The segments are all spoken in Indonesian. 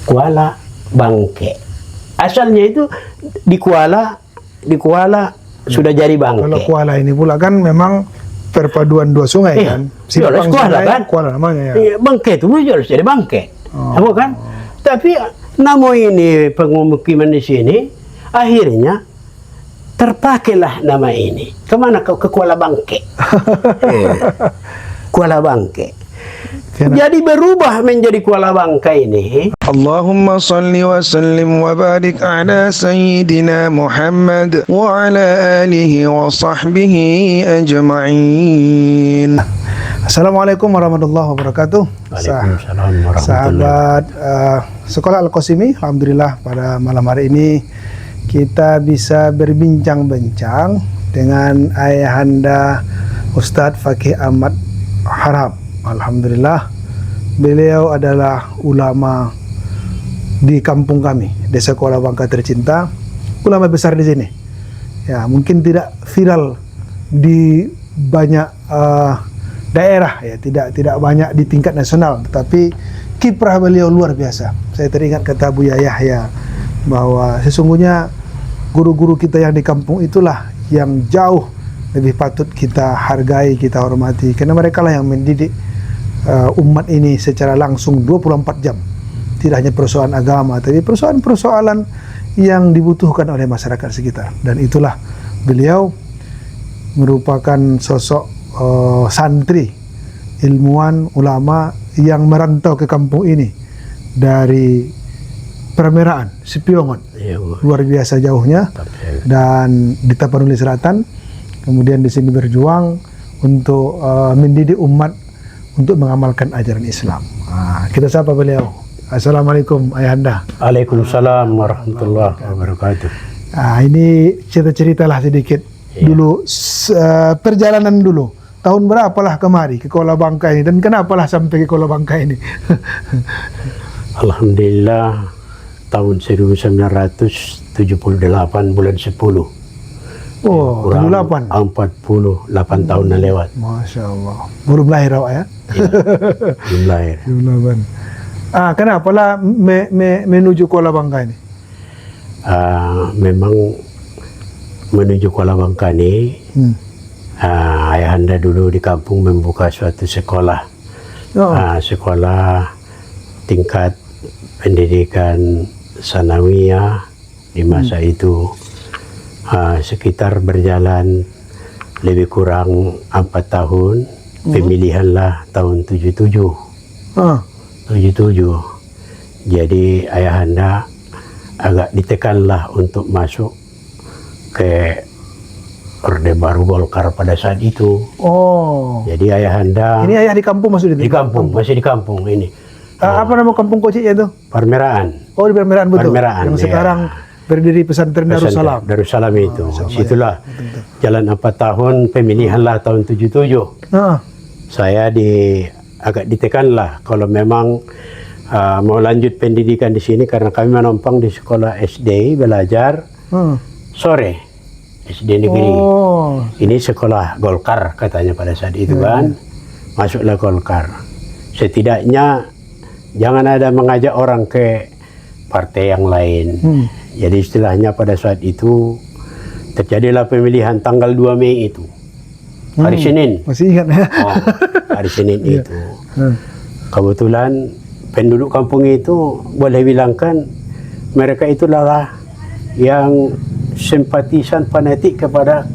Kuala Bangke. Asalnya itu di Kuala sudah jadi Bangke. Kalau Kuala ini pula kan memang perpaduan dua sungai kan. Jelas Kuala kan. Kuala namanya ya. Iya, Bangke itu jelas jadi Bangke. Apa kan? Tapi nama ini pemukiman di sini akhirnya terpakailah nama ini. Kemana ke Kuala Bangke? Kuala Bangke. Jadi berubah menjadi Kuala Bangka ini. Allahumma salli wa sallim wa barik ala sayyidina Muhammad wa ala alihi wa sahbihi ajma'in. Assalamualaikum warahmatullahi wabarakatuh. Waalaikumsalam warahmatullahi Sahabat Sekolah Al-Qasimi, alhamdulillah pada malam hari ini kita bisa berbincang-bincang dengan ayahanda Ustadz Fakih Ahmad Harahap. Alhamdulillah, beliau adalah ulama di kampung kami, Desa Kuala Bangka tercinta, ulama besar di sini. Ya, mungkin tidak viral di banyak daerah, ya, tidak banyak di tingkat nasional, tetapi kiprah beliau luar biasa. Saya teringat kata Buya Yahya bahwa sesungguhnya guru-guru kita yang di kampung itulah yang jauh lebih patut kita hargai, kita hormati, karena mereka lah yang mendidik umat ini secara langsung 24 jam. Tidak hanya persoalan agama, tapi persoalan-persoalan yang dibutuhkan oleh masyarakat sekitar. Dan itulah beliau merupakan sosok santri, ilmuwan, ulama yang merantau ke kampung ini dari Permeraan, Sipiongon, luar biasa jauhnya, dan di Tapanuli Selatan. Kemudian di sini berjuang untuk mendidik umat untuk mengamalkan ajaran Islam. Kita sapa beliau. Assalamualaikum ayahanda. Waalaikumsalam warahmatullahi wabarakatuh. Ini cerita-ceritalah sedikit dulu perjalanan dulu. Tahun berapalah kemari ke Kuala Bangka ini, dan kenapalah sampai ke Kuala Bangka ini? Alhamdulillah, tahun 1978 bulan 10. Oh, 78. 48 tahun yang lewat. Masya Allah. Belum lahir awak ya? Ya, belum lahir. 78. Kenapalah menuju Kuala Bangka ini? Memang menuju Kuala Bangka ini, ayahanda dulu di kampung membuka suatu sekolah. Sekolah tingkat pendidikan sanawiyah di masa itu. Sekitar berjalan lebih kurang 4 tahun. Pemilihanlah tahun 77. 77. Jadi ayahanda agak ditekanlah untuk masuk ke Orde Baru Golkar pada saat itu. Jadi ayahanda ini ayah di kampung maksudnya? Di kampung, masih di kampung ini. Apa nama kampung kociknya itu? Parmeraan. Oh, di Parmeraan betul. Parmeraan, yang sekarang berdiri pesantren Darussalam. Darussalam itu. Situlah jalan 4 tahun, pemilihanlah tahun 77. Saya agak ditekanlah kalau memang mau lanjut pendidikan di sini, karena kami menumpang di sekolah SD belajar sore, SD negeri. Ini sekolah Golkar katanya pada saat itu kan. Masuklah Golkar. Setidaknya jangan ada mengajak orang ke partai yang lain. Jadi istilahnya pada saat itu terjadilah pemilihan tanggal 2 Mei itu. Hari Senin. Masih ingat ya? Hari Senin itu. Kebetulan penduduk kampung itu boleh bilangkan mereka itulah yang simpatisan fanatik kepada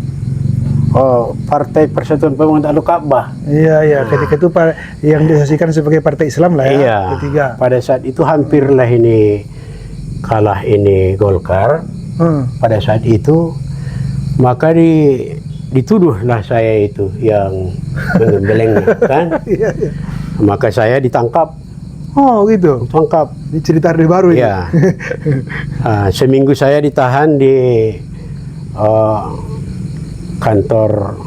Partai Persatuan Pembangunan Al-Ka'bah. Iya. Ketika itu yang disaksikan sebagai partai Islam lah ya. Iya. Ketiga. Pada saat itu hampirlah ini kalah ini Golkar. Pada saat itu maka dituduhlah saya itu yang menggeleng kan. Maka saya ditangkap. Oh gitu. Tangkap. Ini cerita Orde Baru ini. Ya. Seminggu saya ditahan di kantor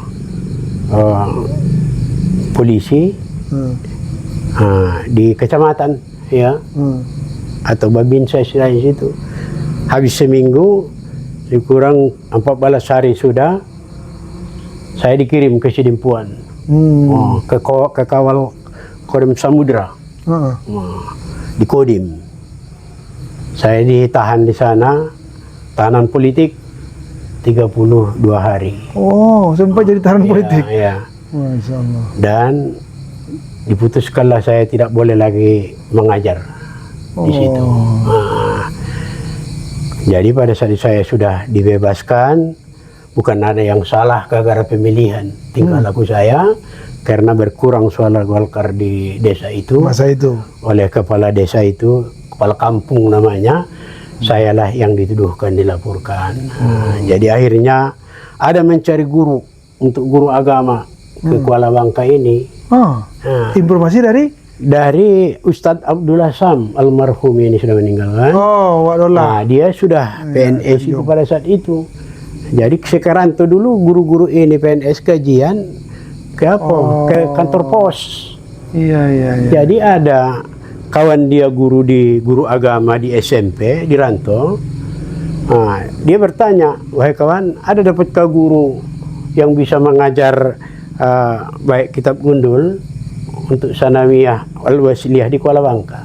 polisi di kecamatan ya. Atau Babinsa di situ. Habis seminggu, kurang 14 hari sudah, saya dikirim ke Sidimpuan, ke kawal Kodam Samudra, di Kodim. Saya ditahan di sana, tahanan politik 32 hari. Oh, sempat jadi tahanan politik. Iya. Masya Allah. Dan diputuskanlah saya tidak boleh lagi mengajar di situ. Jadi pada saat saya sudah dibebaskan, bukan ada yang salah gara-gara pemilihan tingkah laku saya, karena berkurang suara Golkar di desa itu. Masa itu. Oleh kepala desa itu, kepala kampung namanya, sayalah yang dituduhkan, dilaporkan. Jadi akhirnya ada mencari guru untuk guru agama ke Kuala Bangka ini. Informasi dari Ustadz Abdullah Sam, almarhum ini sudah meninggal kan. Nah, dia sudah PNS itu pada saat itu. Jadi sekarang tuh dulu guru-guru ini PNS kajian ke apa? Ke kantor pos. Iya. Jadi ada kawan dia guru agama di SMP di Rantau. Nah, dia bertanya, wahai kawan, ada dapatkah guru yang bisa mengajar baik kitab gundul untuk sanawiyah al-wasiliyah di Kuala Bangka?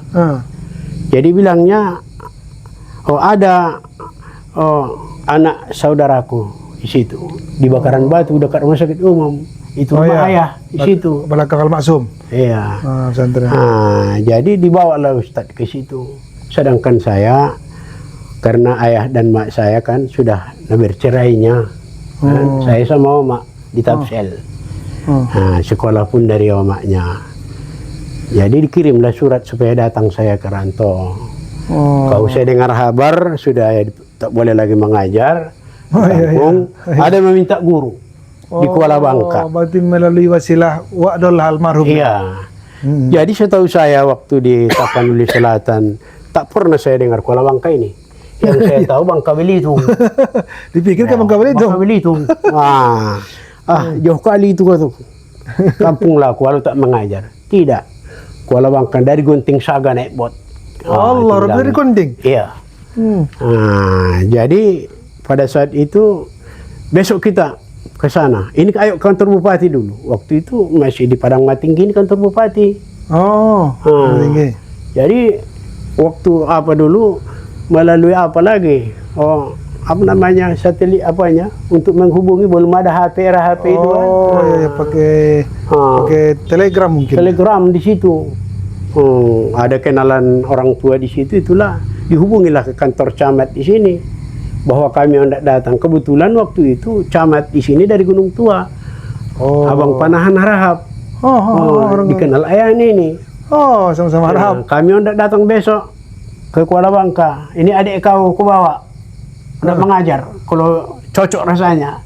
Jadi bilangnya, ada anak saudaraku di situ di Bakaran Batu dekat rumah sakit umum. Itu rumah ayah di situ. Belakang Al-Maksum. Iya. Pesantren. Jadi dibawalah Ustadz ke situ. Sedangkan saya, karena ayah dan mak saya kan sudah bercerainya, kan? Saya sama omak di Tapsel. Sekolah pun dari omaknya. Jadi dikirimlah surat supaya datang saya ke Rantau. Kalau saya dengar kabar sudah tak boleh lagi mengajar. Kampung, ada meminta guru di Kuala Bangka. Berarti melalui wasilah Wa'dullah almarhum. Iya. Jadi setahu saya waktu di Tapanuli Selatan tak pernah saya dengar Kuala Bangka ini. Yang saya tahu Bangka Belitung. Dipikir ke Bangka Belitung. Bangka Belitung. Jauh kali itu tuh. Kampung lah kalau tak mengajar. Tidak. Kuala Bangka dari Gunting Saga naik bot. Allah, dari Gunting. Iya. Jadi pada saat itu besok kita ke sana. Ini ayo kantor bupati dulu. Waktu itu masih di Padang Matinggi ini kantor bupati. Matinggi. Jadi waktu apa dulu melalui apa lagi? Apa namanya, satelit apanya untuk menghubungi, belum ada HP itu kan. Pakai telegram mungkin. Telegram di situ. Ada kenalan orang tua di situ, itulah dihubungilah ke kantor camat di sini bahwa kami hendak datang. Kebetulan waktu itu camat di sini dari Gunung Tua. Abang Panahan Harahap. Dikenal ayah ini. Sama-sama Harahap. Kami hendak datang besok ke Kuala Bangka. Ini adik kau bawa. Hendak mengajar. Kalau cocok rasanya.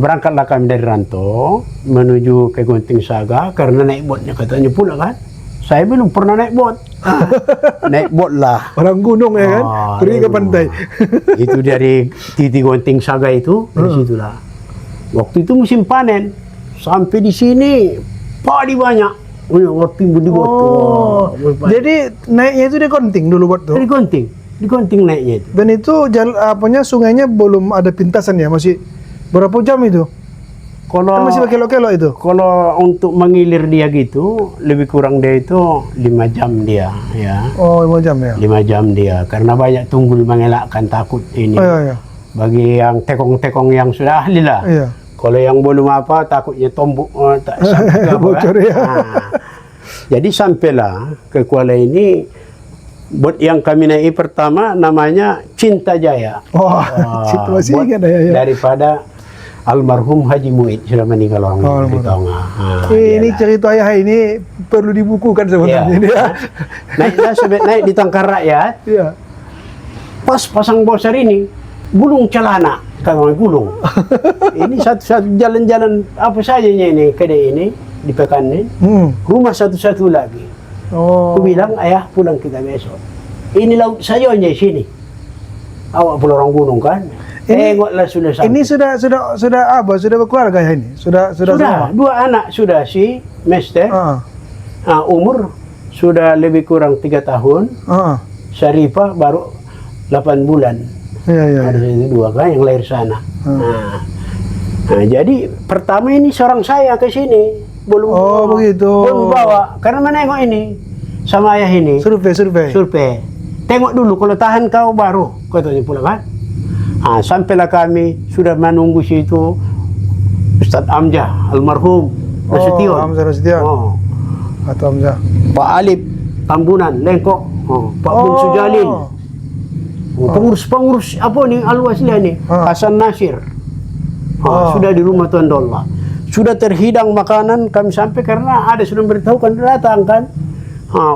Berangkatlah kami dari Rantau menuju ke Gunting Saga karena naik botnya katanya pula kan. Saya belum pernah naik bot. Naik bot lah. Orang gunung ya kan? Pergi ke pantai. Itu dari titik Gunting Saga itu, dari situlah. Waktu itu musim panen. Sampai di sini, padi banyak. Timbun di bot. Jadi naiknya itu di Gunting dulu bot tuh? Di Gunting naiknya itu. Dan itu sungainya belum ada pintasan ya? Masih berapa jam itu? Kan masih pakai kelok-kelok itu? Kalau untuk mengilir dia gitu, lebih kurang dia itu 5 jam dia, ya. 5 jam ya? 5 jam dia, karena banyak tunggul mengelakkan takut ini. Bagi yang tekong-tekong yang sudah ahli lah. Kalau yang belum apa, takutnya tombok, tak bocor ya. Jadi sampailah ke Kuala ini, bot yang kami naik pertama namanya Cinta Jaya. Cinta masih ingat ya. Daripada almarhum Haji Muid, sudah meninggal orang di Tonga. Ini cerita ayah ini perlu dibukukan sebenarnya. Naik di Tangkar Rakyat. Pas pasang bosar ini, gulung celana, kawan gulung. Ini satu-satu jalan-jalan apa sajanya ini, kedai ini di Pekan ini. Rumah satu-satu lagi. Aku bilang, ayah pulang kita besok. Ini laut sayanya sini. Awak pulau orang gunung kan? Tengoklah sudah sampai. Ini sudah berkeluarga ya ini? Sudah 2 anak sudah, si Mester. Umur sudah lebih kurang 3 tahun. Syarifah baru 8 bulan. Ada 2 kan yang lahir sana. Jadi pertama ini seorang saya ke sini. Belum begitu. Belum bawa karena menengok ini sama ayah ini. Survei. tengok dulu, kalau tahan kau baru, katanya pula kan. Sampailah kami sudah menunggu situ Ustadz Amjah almarhum Nasution. Hamzah Nasution. Atau Hamzah. Pak Alip Tambunan Lengkok. Pak Bung Sujalin. Pengurus apa nih Al-Wasliyah nih? Hasan Nasir. Sudah di rumah Tuan Dolla. Sudah terhidang makanan, kami sampai karena ada sudah memberitahukan datang kan.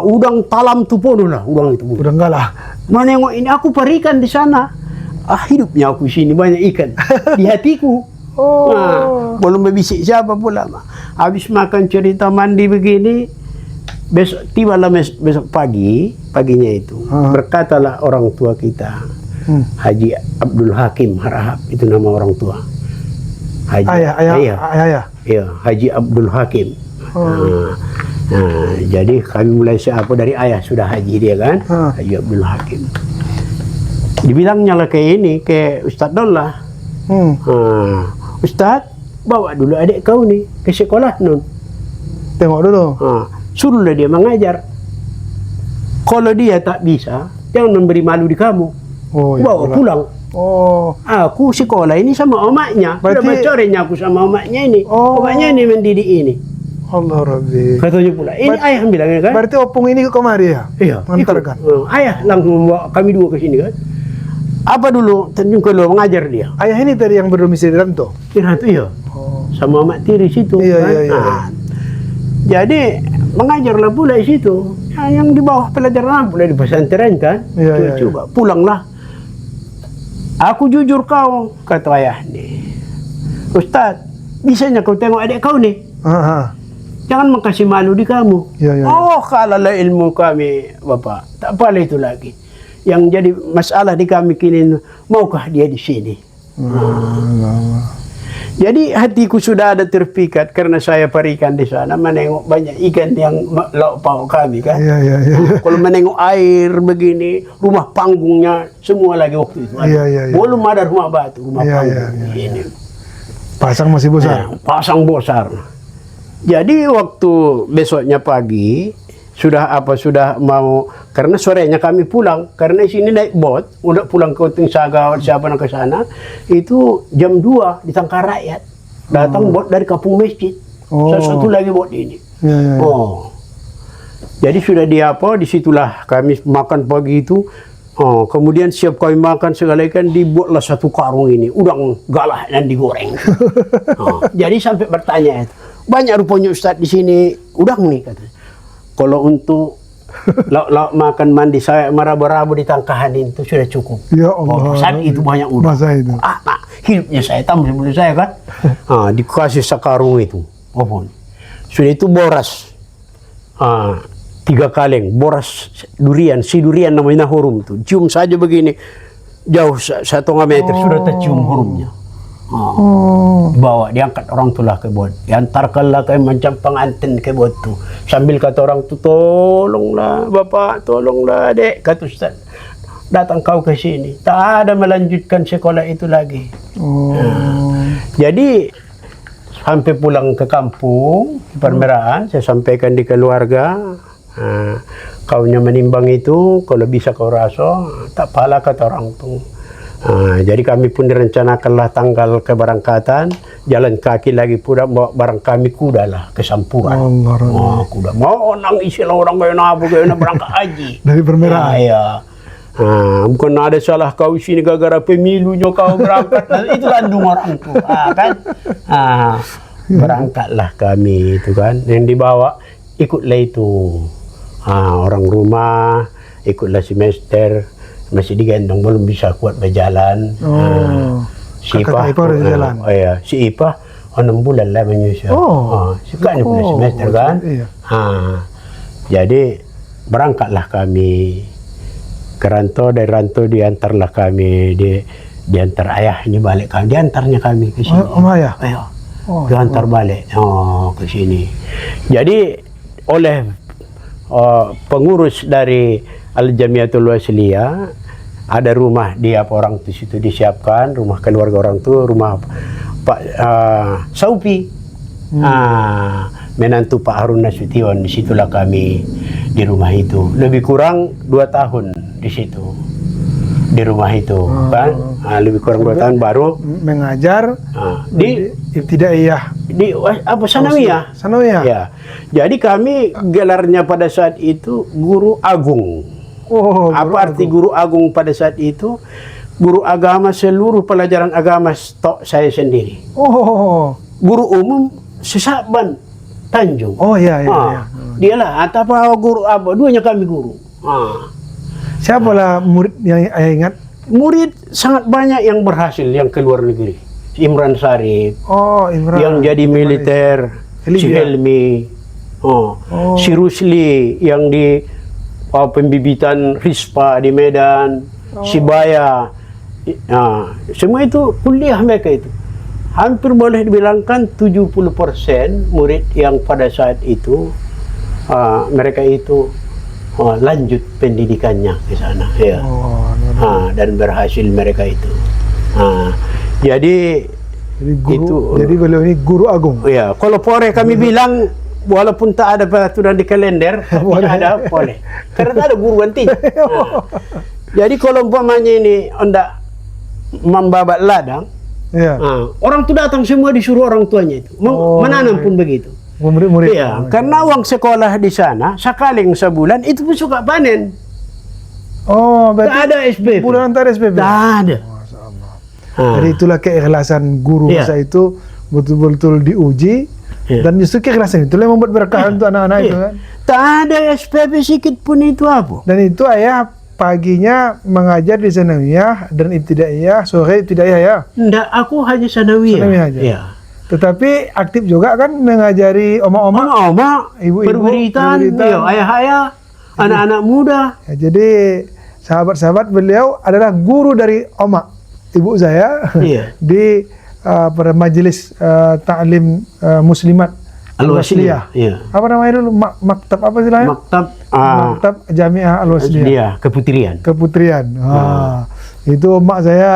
Udang talam tu pun lah, udang itu. Udang galah. Menengok ini aku parikan di sana. Hidupnya aku sini banyak ikan di hatiku. Belum berbisik siapa pula. Habis makan cerita mandi begini, besok tibalah besok paginya itu. Berkatalah orang tua kita, Haji Abdul Hakim Harahap, itu nama orang tua. Ayah. Iya, Haji Abdul Hakim. Jadi kami mulai siapa dari ayah sudah haji dia kan, Haji Abdul Hakim. Dibilangnya lah kayak ini, kayak Ustadz Dolla. Ustadz, bawa dulu adik kau nih ke sekolah nun. Tengok dulu. Suruhlah dia mengajar. Kalau dia tak bisa, jangan memberi malu di kamu. Bawa pulang. Aku sekolah ini sama omaknya. Sudah bocorinnya aku sama omaknya ini. Omaknya ini mendidik ini. Allah Rabbi. Katanya pula, ini ayah bilangnya kan. Berarti opung ini ke kemari ya? Iya. Mengantarkan. Ayah langsung membawa kami dua ke sini kan. Apa dulu? Kalau mengajar dia. Ayah ini tadi yang berdomisili di Ranto? Di Ranto, iya. Sama mak tiri situ. Iya. Jadi mengajarlah pula di situ. Yang di bawah pelajaran pula di pesantren kan. Coba pulanglah. Aku jujur kau, kata ayah nih. Ustadz, bisanya kau tengok adik kau nih. Jangan makasih malu di kamu. Kalau ilmu kami, Bapak, tak apa itu lagi. Yang jadi masalah di kami kini, maukah dia di sini? Jadi hatiku sudah ada terpikat karena saya parikan di sana, menengok banyak ikan yang lauk pauk kami kan. Kalau menengok air begini, rumah panggungnya semua lagi waktu itu. Belum ada rumah batu, rumah panggung ini. Pasang masih besar. Pasang besar. Jadi waktu besoknya pagi sudah mau, karena sorenya kami pulang karena sini naik bot udah pulang ke Uting Saga siapa nak ke sana itu jam 2 di Tangkar Rakyat datang bot dari Kampung Masjid. Satu lagi bot ini. Jadi sudah disitulah kami makan pagi itu. Kemudian siap kami makan segala ikan, dibuatlah satu karung ini udang galah dan digoreng. Jadi sampai bertanya itu, banyak rupanya Ustadz di sini udang nih katanya. Kalau untuk lauk makan mandi saya merabu-rabu di tangkahan itu sudah cukup. Ya Allah. Saat itu banyak udang. Masa itu. Hidupnya saya tambah sebelum saya kan. Dikasih sekarung itu. Sudah itu boras. 3 kaleng boras durian, si durian namanya hurum tuh. Cium saja begini jauh 1,5 meter sudah tercium hurumnya. Bawa diangkat orang tulah ke bot, diantarkanlah ke macam pengantin ke bot tu sambil kata orang tu, tolonglah bapak, tolonglah adik, kata Ustaz, datang kau ke sini tak ada melanjutkan sekolah itu lagi. Jadi sampai pulang ke kampung di Permerahan, saya sampaikan di keluarga. Kaunya menimbang itu, kalau bisa kau rasa tak pala kata orang tu. Jadi kami pun direncanakanlah tanggal keberangkatan, jalan kaki lagi pula bawa barang kami kuda lah ke Sampuran. Kuda mau nangis lah orang kayak berangkat haji dari Permerahan. Bukan ada salah kau sini gara-gara pemilunya kau berangkat. Itu landung orang tu kan. Berangkatlah kami itu kan, yang dibawa ikutlah itu orang rumah, ikutlah semester. Masih digendong, belum bisa kuat berjalan. Si Ipah udah jalan. Si Ipah 6 bulan lah menyusul. Sukanya pula semester kan. Jadi berangkatlah kami ke Ranto, dari Ranto diantarlah kami diantar ayahnya balik kami, diantarnya kami ke sini. Ayah. Diantar balik ke sini. Jadi oleh pengurus dari Al-Jamiatul Wasliyah, ada rumah dia orang di situ disiapkan, rumah keluarga orang tu, rumah Pak Saupi, menantu Pak Harun Nasution. Disitulah kami di rumah itu lebih kurang 2 tahun di situ, di rumah itu, kan? Lebih kurang 2 tahun baru mengajar di ibtidaiyah. di apa sanawiyah. Sanawiyah. Ya. Jadi kami gelarnya pada saat itu guru agung. Oh, Apa arti guru agung pada saat itu? Guru agama seluruh pelajaran agama stok saya sendiri. Oh. Guru umum Sesaban Tanjung. Oh iya. Dialah atau apa guru apa? Duanya kami guru. Siapa lah murid yang ayah ingat? Murid sangat banyak yang berhasil yang ke luar negeri. Imran Sarif, Oh, Imran. yang jadi militer, Helmi si ya? Helmi, si Rusli yang di pembibitan Rispa di Medan, si Baya, semua itu kuliah mereka itu. Hampir boleh dibilangkan 70% murid yang pada saat itu mereka itu lanjut pendidikannya ke sana, ya. Dan berhasil mereka itu. Jadi guru, itu, jadi beliau ini guru agung. ya, kalau pore kami bilang walaupun tak ada peraturan di kalender, tidak ada boleh. Karena tak ada guru ganti. Jadi kalau umpamanya ini anda membabat ladang, orang tu datang semua disuruh orang tuanya itu. Menanam pun begitu. Murid-murid. Iya, karena uang sekolah di sana sekali sebulan itu pun suka panen. Oh, berarti Tak ada SPP. bulan tak ada SPP. Tak ada. Jadi itulah keikhlasan guru masa itu betul-betul diuji, dan justru keikhlasan itu yang membuat berkah untuk anak-anak itu kan. Tak ada SPP sedikit pun itu apa. Dan itu ayah paginya mengajar di sanawiyah dan ibtidaiyah, sore ibtidaiyah ya. Enggak, aku hanya sanawiyah. Sanawiyah aja. Ya. Tetapi aktif juga kan mengajari oma-oma, ibu-ibu, berberitaan, ayah-ayah, anak-anak muda. Ya, jadi sahabat-sahabat beliau adalah guru dari oma, ibu saya, di pada majelis ta'lim muslimat Al-Wasliyah. Apa namanya dulu? Maktab apa istilahnya? Maktab Jamiah Al-Wasliyah. Keputrian. Itu emak saya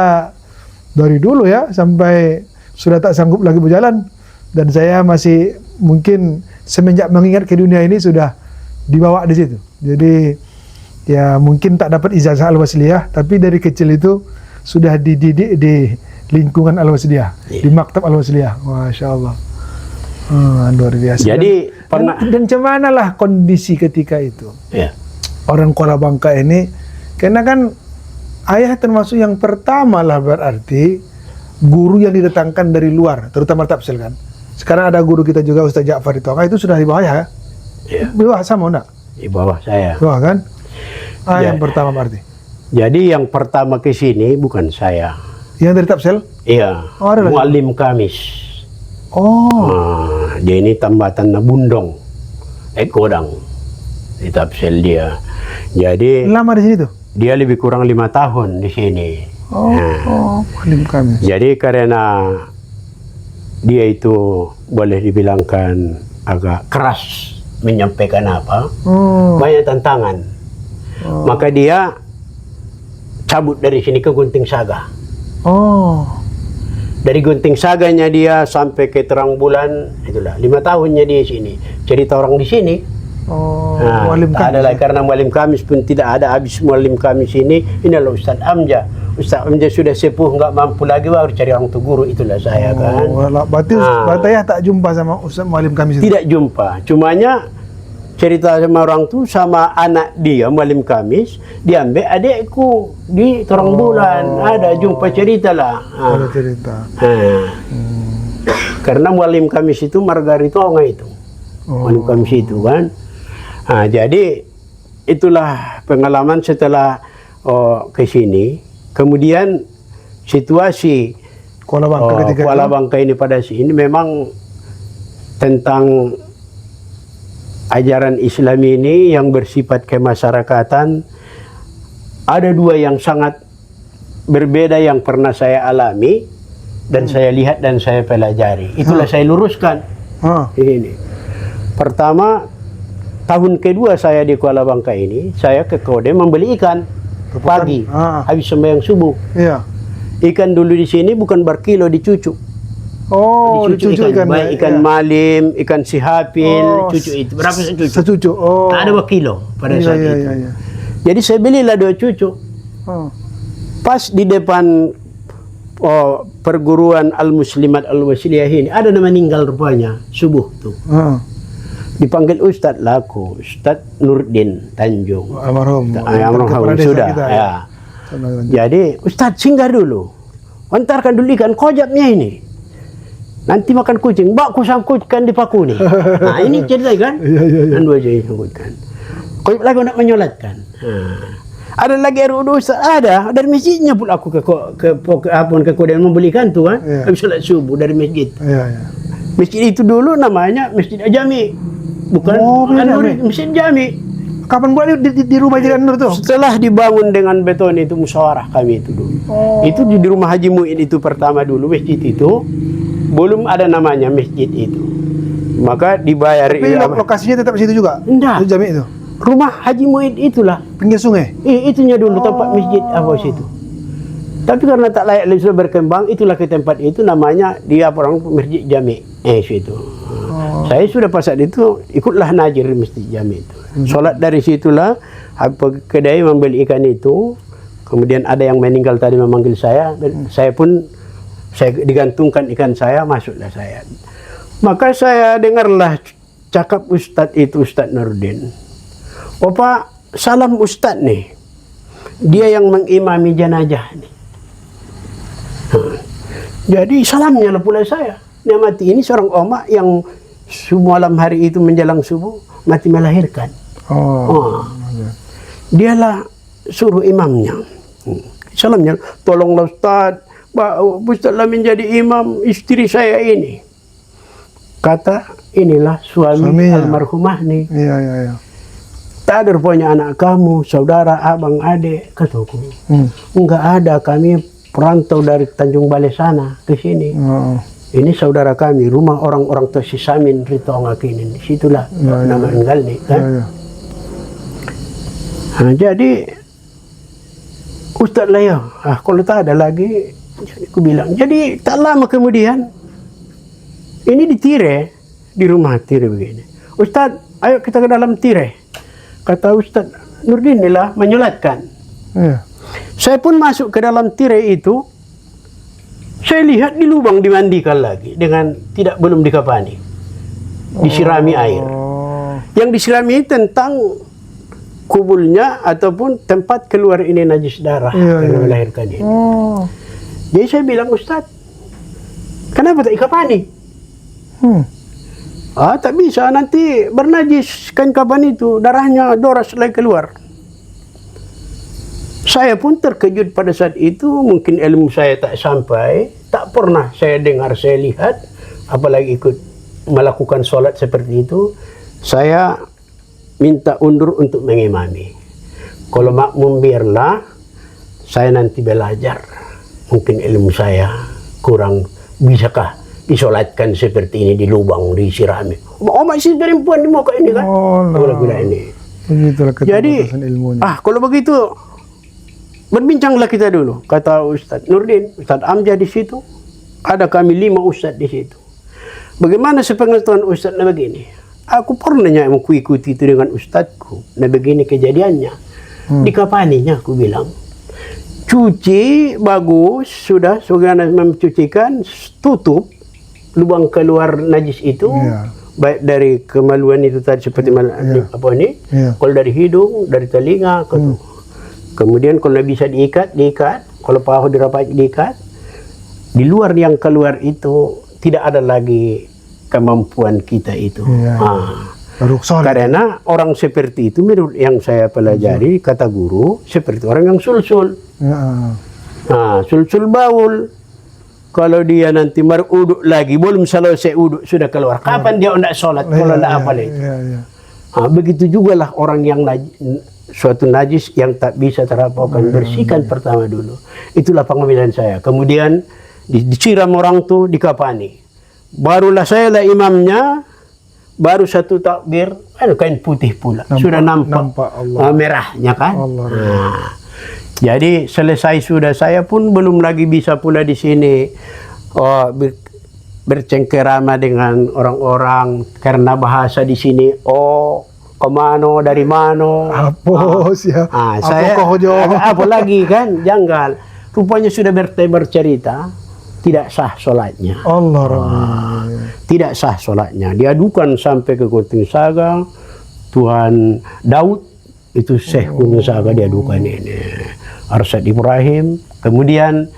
dari dulu ya sampai sudah tak sanggup lagi berjalan, dan saya masih mungkin semenjak mengingat ke dunia ini sudah dibawa di situ. Jadi ya mungkin tak dapat ijazah Al-Wasliyah, tapi dari kecil itu sudah dididik di lingkungan Al-Wasliyah, di maktab Al-Wasliyah. Masya Allah. Luar biasa. Jadi dan cuman lah kondisi ketika itu. Orang Kuala Bangka ini, karena kan ayah termasuk yang pertama lah berarti guru yang didatangkan dari luar, terutama tafsir kan. Sekarang ada guru kita juga Ustaz Ja'far itu sudah di bawah ya? Di bawah sama enggak? Di bawah saya. Di bawah kan? Yang pertama berarti. Jadi yang pertama ke sini bukan saya. Yang dari tafsir? Iya. Muallim Kamis. Dia ini tambatan Bundong, Godang. Di tafsir dia. Jadi lama di sini tuh? Dia lebih kurang 5 tahun di sini. Muallim Kamis. Jadi karena dia itu boleh dibilangkan agak keras menyampaikan apa, banyak tantangan. Maka dia cabut dari sini ke Gunting Saga. Dari Gunting Saganya dia sampai ke Terang Bulan, itulah 5 tahunnya di sini. Cerita orang di sini. Tak ada lagi, karena Muallim Kamis pun tidak ada. Habis Muallim Kamis ini adalah Ustaz Amja. Ustaz Amja sudah sepuh, nggak mampu lagi, baru cari orang tu guru. Itulah saya kan. Berarti Batayah tak jumpa sama Ustaz Muallim Kamis itu? Tidak jumpa. Cumanya cerita sama orang tu, sama anak dia Muallim Kamis, diambil adikku di Terang Bulan. Ada jumpa cerita lah. Ada cerita. Karena Muallim Kamis itu Margarito Onga itu. Muallim Kamis itu kan. Jadi itulah pengalaman setelah ke sini. Kemudian situasi Kuala Bangka ini pada sini memang tentang ajaran Islam ini yang bersifat kemasyarakatan, ada 2 yang sangat berbeda yang pernah saya alami dan saya lihat dan saya pelajari. Itulah saya luruskan. Ini. Pertama, tahun kedua saya di Kuala Bangka ini, saya ke Kode membeli ikan pagi, habis sembahyang subuh. Ikan dulu di sini bukan berkilo, dicucuk. Dicucuk ikan, baik ikan malim, ikan sihapil, cucuk itu. Berapa secucuk? Tak ada berkilo pada saat itu. Jadi saya belilah 2 cucuk. Oh. Pas di depan perguruan Al-Muslimat Al-Wasiliyah ini ada nama meninggal rupanya subuh tuh. Dipanggil Ustadz lah aku, Ustadz Nurdin Tanjung. Almarhum. Almarhum sudah. Kita, ya. Jadi Ustadz singgah dulu. Antarkan dulu ikan kojabnya ini. Nanti makan kucing, bak ku sangkutkan di paku nih. Nah ini cerita kan? Dan 2 jadi sangkutkan. Kojab lagi nak menyolatkan. Ada lagi RU Ustaz, ada dari masjidnya pula aku ke Koden membelikan tuh kan. Habis salat subuh dari masjid. Masjid itu dulu namanya Masjid Jami. Bukan Masjid Jami. Kapan buat di rumah Haji Nur tuh? Setelah dibangun dengan beton itu musyawarah kami itu dulu. Itu di rumah Haji Mu'in itu pertama dulu masjid itu. Belum ada namanya masjid itu. Maka dibayar. Tapi lokasinya tetap situ juga? Enggak. Jami itu? Rumah Haji Mu'in itulah. Pinggir sungai? Itunya dulu tempat masjid apa situ. Tapi karena tak layak lagi sudah berkembang, itulah ke tempat itu namanya dia orang Masjid Jami. Situ. Saya sudah pas saat itu ikutlah najir di Masjid Jami itu. Solat dari situlah, kedai membeli ikan itu. Kemudian ada yang meninggal tadi memanggil saya. Saya pun digantungkan ikan saya, masuklah saya. Maka saya dengarlah cakap Ustadz itu, Ustadz Nurdin. Oh Pak, salam Ustadz nih. Dia yang mengimami jenazah nih. Jadi salamnya lah pula saya. Dia mati ini seorang oma yang malam hari itu menjelang subuh mati melahirkan. Dialah suruh imamnya. Salamnya, tolonglah Ustadz, Ustadz lah menjadi imam istri saya ini. Kata inilah suami almarhumah nih. Tak ada rupanya anak kamu, saudara, abang, adik, kataku. Enggak ada, kami perantau dari Tanjung Balai sana ke sini. Ini saudara kami, rumah orang-orang tua si Samin Ritongak ini. Situlah nama meninggal nih kan. Nah, jadi Ustadz lah ya, kalau tak ada lagi, aku bilang. Jadi tak lama kemudian, ini di Tire, di rumah Tire begini. Ustadz, ayo kita ke dalam Tire. Kata Ustadz Nurdin inilah menyolatkan. Saya pun masuk ke dalam Tire itu. Saya lihat di lubang dimandikan lagi dengan belum dikapani, disirami air. Yang disirami tentang kubulnya ataupun tempat keluar ini najis darah karena melahirkan ini. Jadi saya bilang Ustadz, kenapa tak ikapani? Tak bisa, nanti bernajis kain kapan itu, darahnya doras lagi keluar. Saya pun terkejut pada saat itu, mungkin ilmu saya tak sampai, tak pernah saya dengar, saya lihat, apalagi ikut melakukan sholat seperti itu. Saya minta undur untuk mengimami. Kalau makmum biarlah, saya nanti belajar. Mungkin ilmu saya kurang, bisakah disolatkan seperti ini di lubang, disirami. Masih perempuan di muka ini kan? Ini. Jadi, kalau begitu, berbincanglah kita dulu, kata Ustadz Nurdin, Ustadz Amjad di situ, ada kami 5 Ustadz di situ. Bagaimana sepengetahuan Ustadz nah begini? Aku pernah mengikuti itu dengan Ustadzku, nah begini kejadiannya. Dikapaninya, aku bilang. Cuci, bagus, sudah, sebagaimana mencucikan, tutup lubang keluar najis itu, baik dari kemaluan itu tadi seperti apa ini, kalau dari hidung, dari telinga, kemudian kalau bisa diikat, kalau paha dirapat diikat, di luar yang keluar itu tidak ada lagi kemampuan kita itu. Karena orang seperti itu menurut yang saya pelajari, kata guru, seperti orang yang sul-sul. Sul-sul baul. Kalau dia nanti beruduk lagi, belum selesai uduk sudah keluar. Kapan dia hendak sholat? Kalau tidak apa lagi. Begitu juga lah orang yang suatu najis yang tak bisa terapaukan, bersihkan pertama dulu. Itulah pengambilan saya. Kemudian disiram orang tuh, dikapani. Barulah saya lah imamnya, baru satu takbir, kain putih pula. Sudah nampak merahnya kan. Jadi selesai sudah, saya pun belum lagi bisa pula di sini bercengkerama dengan orang-orang karena bahasa di sini Kemana dari mana? Apa siya? Saya apa lagi kan janggal. Rupanya sudah bercerita tidak sah sholatnya. Allah Rabbi. Tidak sah sholatnya. Diadukan sampai ke Gunung Saga. Tuhan Daud itu Syekh Gunung Saga diadukan ini. Arsyad Ibrahim. Kemudian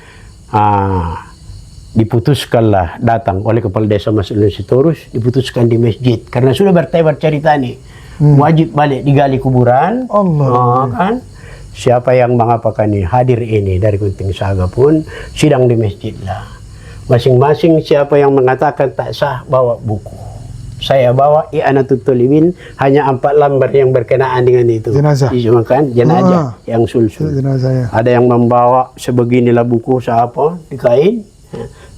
diputuskanlah datang oleh kepala desa Masjid Sitorus, diputuskan di masjid karena sudah bercerita nih. Wajib balik digali kuburan. Allah. Kan? Siapa yang mengapakan ini hadir ini dari Gunting Saga pun sidang di masjid lah. Masing-masing siapa yang mengatakan tak sah bawa buku. Saya bawa I'anatul Talibin hanya 4 lembar yang berkenaan dengan itu. Jenazah. Kan jenazah yang sulsul. Jenazah, ya. Ada yang membawa sebeginilah buku siapa di kain,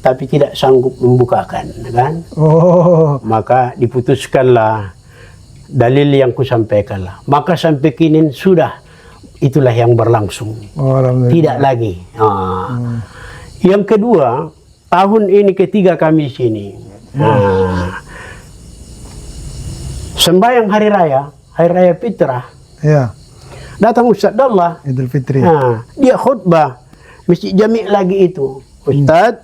tapi tidak sanggup membukakan, kan? Maka diputuskanlah dalil yang kusampaikanlah. Maka sampai kini sudah itulah yang berlangsung. Tidak lagi. Yang kedua, tahun ini ketiga kami di sini. Sembahyang hari raya fitrah. Ya. Datang Ustaz Dallah. Idul Fitri. Dia khutbah Masjid Jami' lagi itu. Ustaz,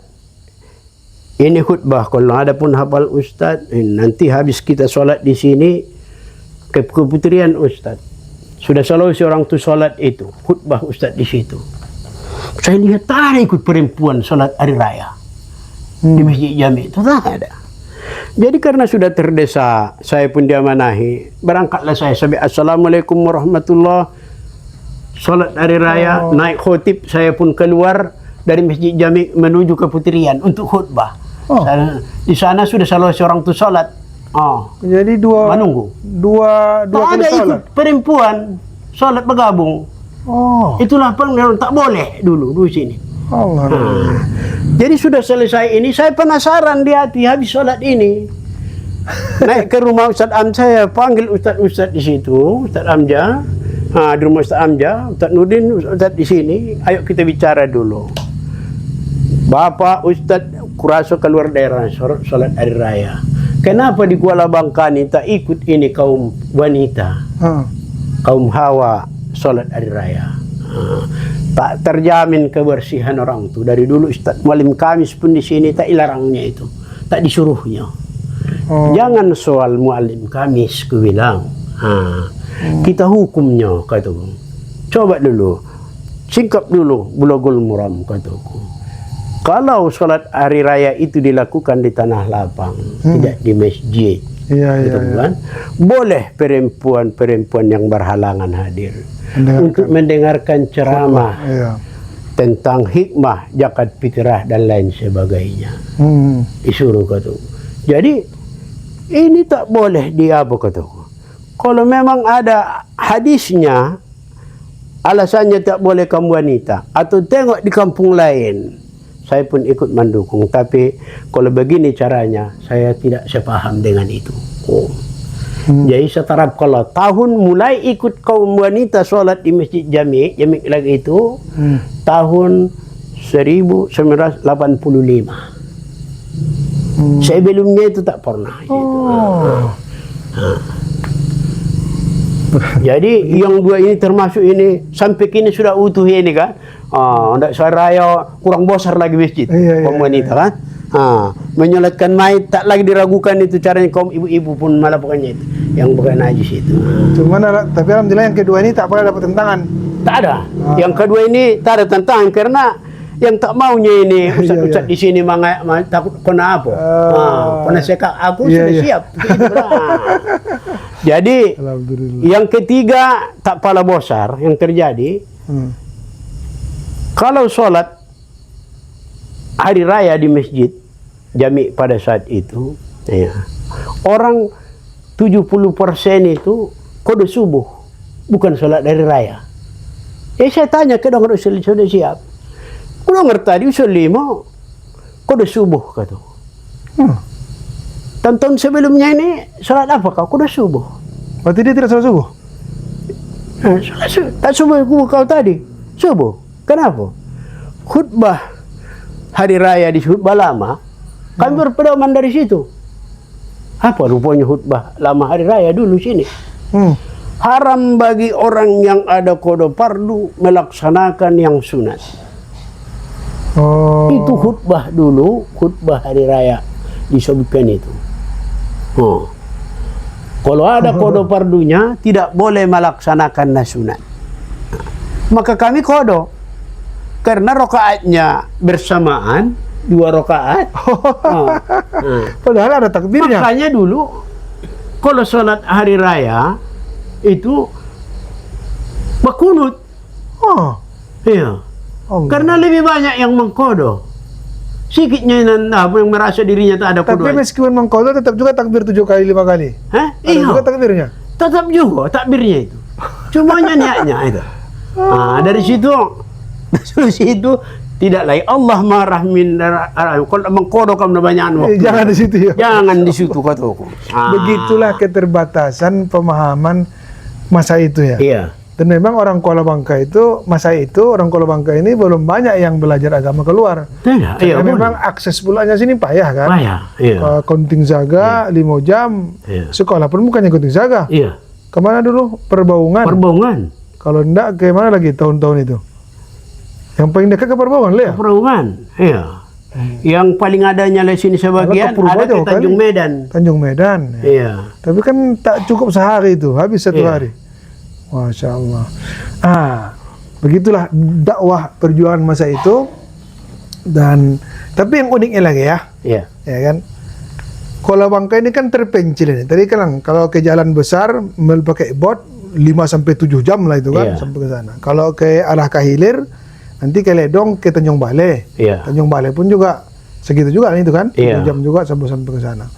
ini khutbah. Kalau ada pun hafal Ustaz, nanti habis kita sholat di sini ke keputrian Ustaz. Sudah selesai orang tu sholat itu, khutbah Ustaz di situ. Saya lihat tak ada ikut perempuan sholat hari raya di Masjid Jami' itu, tak ada. Jadi karena sudah terdesak, saya pun diamanahi, berangkatlah saya sampai Assalamualaikum warahmatullah, sholat hari raya, naik khutib, saya pun keluar dari Masjid Jami' menuju ke Putrian untuk khutbah. Di sana sudah selesai orang tu sholat. Jadi menunggu. Dua kali ada sholat. Ikut perempuan sholat bergabung. Itulah pun tak boleh dulu sini. Jadi sudah selesai ini, saya penasaran di hati habis sholat ini. Naik ke rumah Ustaz Amja, saya panggil Ustaz di situ, Ustaz Amja. Di rumah Ustaz Amja, Ustaz Nurdin, Ustaz di sini. Ayo kita bicara dulu. Bapak Ustaz kurasa keluar daerah sholat hari raya. Kenapa di Kuala Bangka ini tak ikut ini kaum wanita, kaum hawa sholat hari raya? Tak terjamin kebersihan orang tu. Dari dulu Ustaz Mualim Kamis pun di sini tak ilarangnya itu, tak disuruhnya. Jangan soal Mualim Kamis, ku bilang. Kita hukumnya, kataku. Coba dulu, singkap dulu Bulughul Maram, kataku. Kalau sholat hari raya itu dilakukan di tanah lapang, tidak di masjid, kan? Boleh perempuan-perempuan yang berhalangan hadir untuk mendengarkan ceramah tentang hikmah, zakat fitrah dan lain sebagainya. Disuruh kata. Jadi ini tak boleh dia apa kata. Kalau memang ada hadisnya, alasannya tak boleh kaum wanita atau tengok di kampung lain, saya pun ikut mendukung. Tapi kalau begini caranya, saya tidak sepaham dengan itu. Jadi setarap kalau tahun mulai ikut kaum wanita sholat di Masjid Jami' lagi itu, tahun 1985. Sebelumnya itu tak pernah. Jadi yang dua ini termasuk ini sampai kini sudah utuh ini kan. Ndak raya kurang besar lagi masjid kaum wanita kan. Menyolatkan mayit tak lagi diragukan itu caranya, kaum ibu-ibu pun melakukannya itu yang bukan najis itu. Cuman tapi alhamdulillah yang kedua ini tak pernah dapat tentangan. Tak ada. Yang kedua ini tak ada tentangan karena yang tak maunya ini Ustaz di sini takut kena apa. Kena sekak aku sudah siap. Jadi yang ketiga tak pala bosar yang terjadi. Kalau sholat hari raya di Masjid Jami' pada saat itu, orang 70% itu kode subuh, bukan sholat hari raya. Saya tanya ke dong, sudah siap? Udah ngerti tadi usul 5 kode subuh kata. Tahun sebelumnya ini sholat apa kau? Kode subuh. Berarti dia tidak sholat subuh? Tak subuh kau tadi subuh. Kenapa? Khutbah hari raya di khutbah lama, kami berpedoman dari situ. Apa rupanya khutbah lama hari raya dulu sini? Haram bagi orang yang ada kodo fardu melaksanakan yang sunat. Oh. Itu khutbah dulu, khutbah hari raya disebutkan itu. Oh. Kalau ada kodo fardunya tidak boleh melaksanakan sunat. Maka kami kodo karena rokaatnya bersamaan 2 rokaat. Padahal ada takbirnya. Makanya dulu kalau sholat hari raya itu berkunut. Oh. Iya. Allah. Karena lebih banyak yang mengkodo. Sikitnya yang merasa dirinya tak ada kodo. Tapi meskipun mengkodo tetap juga takbir 7 kali 5 kali. Hah? Ada Iya. juga takbirnya. Tetap juga takbirnya itu. Cumanya niatnya itu. Nah, dari situ tidak lagi Allah marah kalau mengkodo kamu banyak waktu. Jangan di situ ya. Jangan di situ kataku. Begitulah keterbatasan pemahaman masa itu ya. Iya. Dan memang orang Kuala Bangka itu, masa itu orang Kuala Bangka ini belum banyak yang belajar agama keluar. Tidak. Iya. Karena memang akses pulangnya sini payah kan. Payah. Iya. Konting Zaga 5 jam. Iya. Sekolah pun bukannya Konting Zaga. Iya. Kemana dulu? Perbaungan. Perbaungan. Kalau enggak ke mana lagi tahun-tahun itu? Yang paling dekat ke Perbaungan lah ya? Perbaungan. Iya. Yang paling adanya di sini sebagian ada ke Tanjung Medan. Tanjung Medan. Ya. Iya. Tapi kan tak cukup sehari itu, habis 1 hari. Masya Allah. Begitulah dakwah perjuangan masa itu. Dan tapi yang uniknya lagi ya, Iya. ya kan? Kuala Bangka ini kan terpencil ini. Tadi kan kalau ke jalan besar pakai bot 5-7 jam lah itu kan sampai ke sana. Kalau ke arah Kahilir nanti ke Ledong ke Tanjung Balai. Iya. Tanjung Balai pun juga segitu juga itu kan, 7 Iya. jam juga sampai ke sana.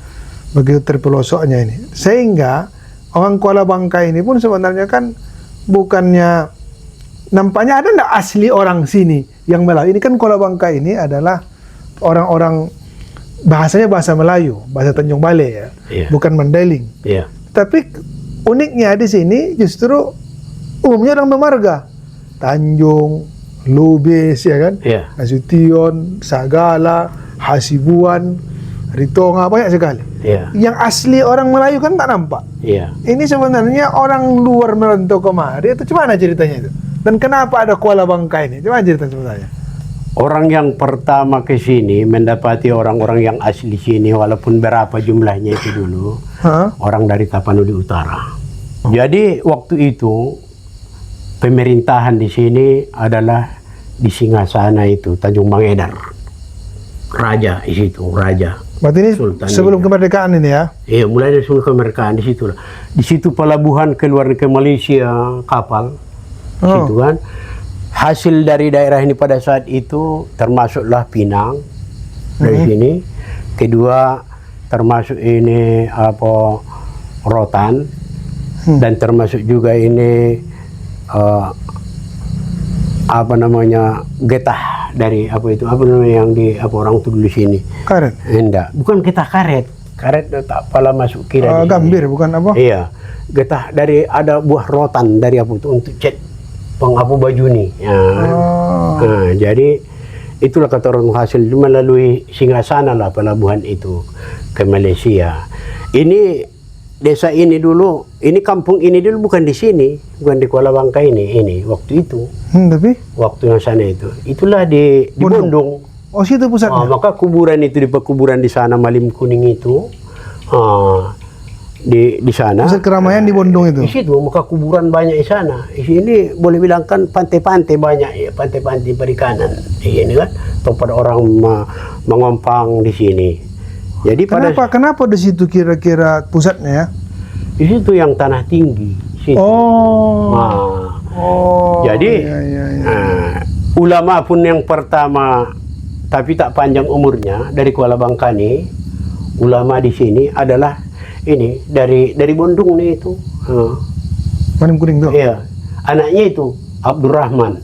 Begitu terpelosoknya ini. Sehingga orang Kuala Bangka ini pun sebenarnya kan bukannya nampaknya ada enggak asli orang sini yang Melayu. Ini kan Kuala Bangka ini adalah orang-orang bahasanya bahasa Melayu, bahasa Tanjung Balai ya. Iya. Bukan Mandailing. Iya. Tapi uniknya di sini justru umumnya orang Memarga. Tanjung, Lubis ya kan? Iya. Nasution, Sagala, Hasibuan, Ritonga, banyak sekali. Iya. Yang asli orang Melayu kan tak nampak. Iya. Ini sebenarnya orang luar merantau kemari atau gimana ceritanya itu? Dan kenapa ada Kuala Bangka ini? Gimana cerita sebenarnya? Orang yang pertama ke sini mendapati orang-orang yang asli sini walaupun berapa jumlahnya itu dulu orang dari Tapanuli Utara. Jadi waktu itu pemerintahan di sini adalah di Singasana itu Tanjung Mangedar. Raja di situ, raja. Berarti ini Sultan sebelum ini. kemerdekaan ini ya? Iya, mulai dari sebelum kemerdekaan di situ. Di situ pelabuhan keluar ke Malaysia kapal. Di situ kan. Hasil dari daerah ini pada saat itu termasuklah Pinang dari sini. Kedua termasuk ini Rotan dan termasuk juga ini getah dari yang di orang tuh dulu sini. Karet? Enggak, bukan getah karet. Karet tak pala masuk kira. Gambir bukan apa? Iya, getah dari ada buah rotan dari apa itu untuk cat pengapu baju nih. Ya. Nah, jadi itulah kata orang hasil melalui Singasana lah pelabuhan itu ke Malaysia. Ini desa ini dulu, ini kampung ini dulu bukan di sini, bukan di Kuala Bangka ini waktu itu. Tapi waktu yang sana itulah di Bondong. Oh, situ pusatnya. Maka kuburan itu di pekuburan di sana Malim Kuning itu. Di sana pusat keramaian di Bondong itu. Di situ maka kuburan banyak di sana. Di sini boleh bilang kan pantai-pantai banyak ya, pantai-pantai perikanan. Ini kan tempat orang mengompang di sini. Jadi kenapa di situ kira-kira pusatnya ya? Di situ yang tanah tinggi. Situ. Jadi ulama pun yang pertama tapi tak panjang umurnya dari Kuala Bangka nih, ulama di sini adalah ini dari Bondong nih itu. Malim Kuning tuh. Iya. Anaknya itu Abdurrahman.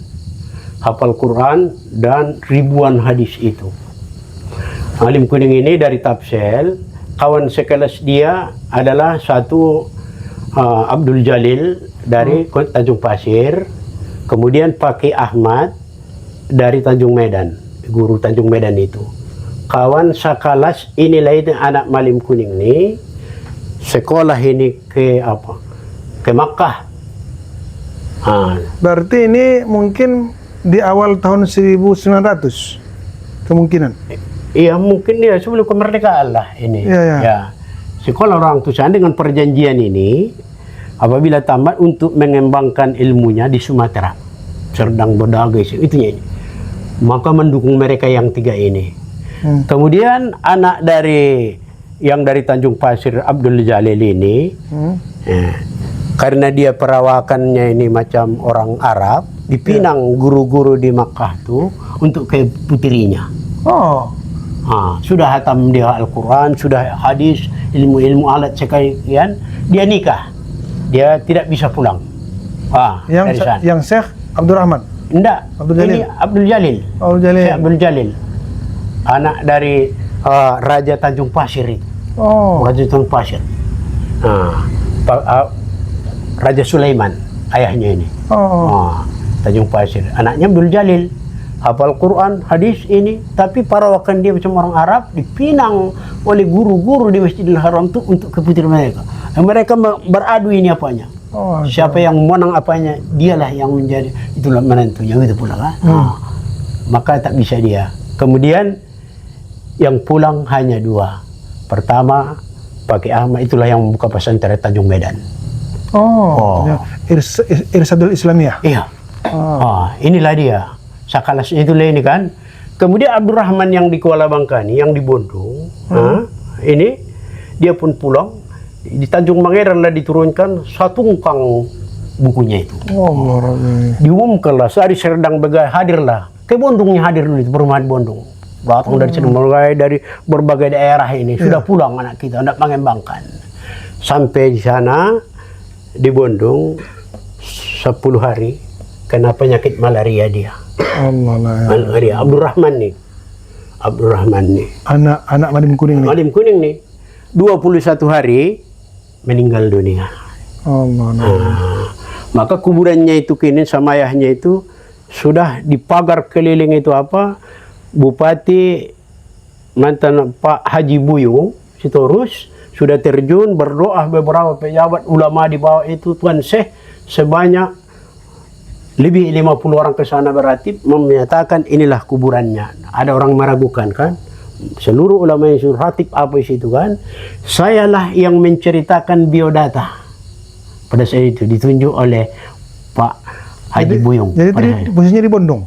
Hafal Quran dan ribuan hadis itu. Malim Kuning ini dari Tapsel, kawan sekelas dia adalah satu Abdul Jalil dari Tanjung Pasir, kemudian Paki Ahmad dari Tanjung Medan, guru Tanjung Medan itu. Kawan sakalas inilah itu anak Malim Kuning ini sekolah ini ke ke Makkah. Berarti ini mungkin di awal tahun 1900 kemungkinan. Iya, mungkin dia sebelum kemerdekaan lah ini. Iya. Ya. Sekolah orang Tusan dengan perjanjian ini, apabila tamat untuk mengembangkan ilmunya di Sumatera, Serdang, Bedagai, itunya ini, maka mendukung mereka yang tiga ini. Kemudian anak dari Tanjung Pasir, Abdul Jalil ini, karena dia perawakannya ini macam orang Arab, dipinang guru-guru di Makkah tuh untuk ke putrinya. Sudah hatam dia Al-Quran, sudah hadis, ilmu-ilmu alat sekalian, dia nikah. Dia tidak bisa pulang. Yang Syekh Abdurrahman? Enggak, Abdul Jalil. ini Abdul Jalil. Syekh Abdul Jalil. Anak dari Raja Tanjung Pasir itu. Raja Tanjung Pasir. Raja Sulaiman, ayahnya ini. Tanjung Pasir. Anaknya Abdul Jalil. Hafal Quran, hadis ini, tapi perawakan dia macam orang Arab, dipinang oleh guru-guru di Masjidil Haram itu untuk ke putri mereka. Dan mereka beradu ini apanya. Siapa yang menang apanya, dialah yang menjadi, itulah menantunya, itu pula kan. Maka tak bisa dia. Kemudian yang pulang hanya dua. Pertama, Pak Ahmad, itulah yang membuka pesantren Tanjung Medan. Irsadul Islamiyah. Iya. Inilah dia. Sakalasnya itulah ini kan. Kemudian Abdurrahman yang di Kuala Bangka ini, yang di Bondong, ini dia pun pulang. Di Tanjung Pangeran lah diturunkan satu ngkang bukunya itu. Diumumkanlah sehari Serdang Begai hadirlah. Ke Bondongnya hadir dulu itu, perumahan Bondong. Datang dari Serdang Begai, dari berbagai daerah ini. Sudah pulang anak kita, hendak mengembangkan. Sampai di sana, di Bondong, 10 hari, kena penyakit malaria dia. Malaria. Abdurrahman nih. Anak Malim Kuning nih. Malim Kuning nih. 21 hari meninggal dunia. Maka kuburannya itu kini sama ayahnya itu sudah dipagar keliling itu apa? Bupati mantan Pak Haji Buyung Sitorus sudah terjun berdoa, beberapa pejabat ulama di bawah itu, Tuan Syekh sebanyak lebih 50 orang ke sana berarti menyatakan inilah kuburannya. Ada orang meragukan kan? Seluruh ulama yang suruh ratib apa itu kan? Sayalah yang menceritakan biodata. Pada saat itu ditunjuk oleh Pak Haji Buyung. Jadi posisinya di Bondong?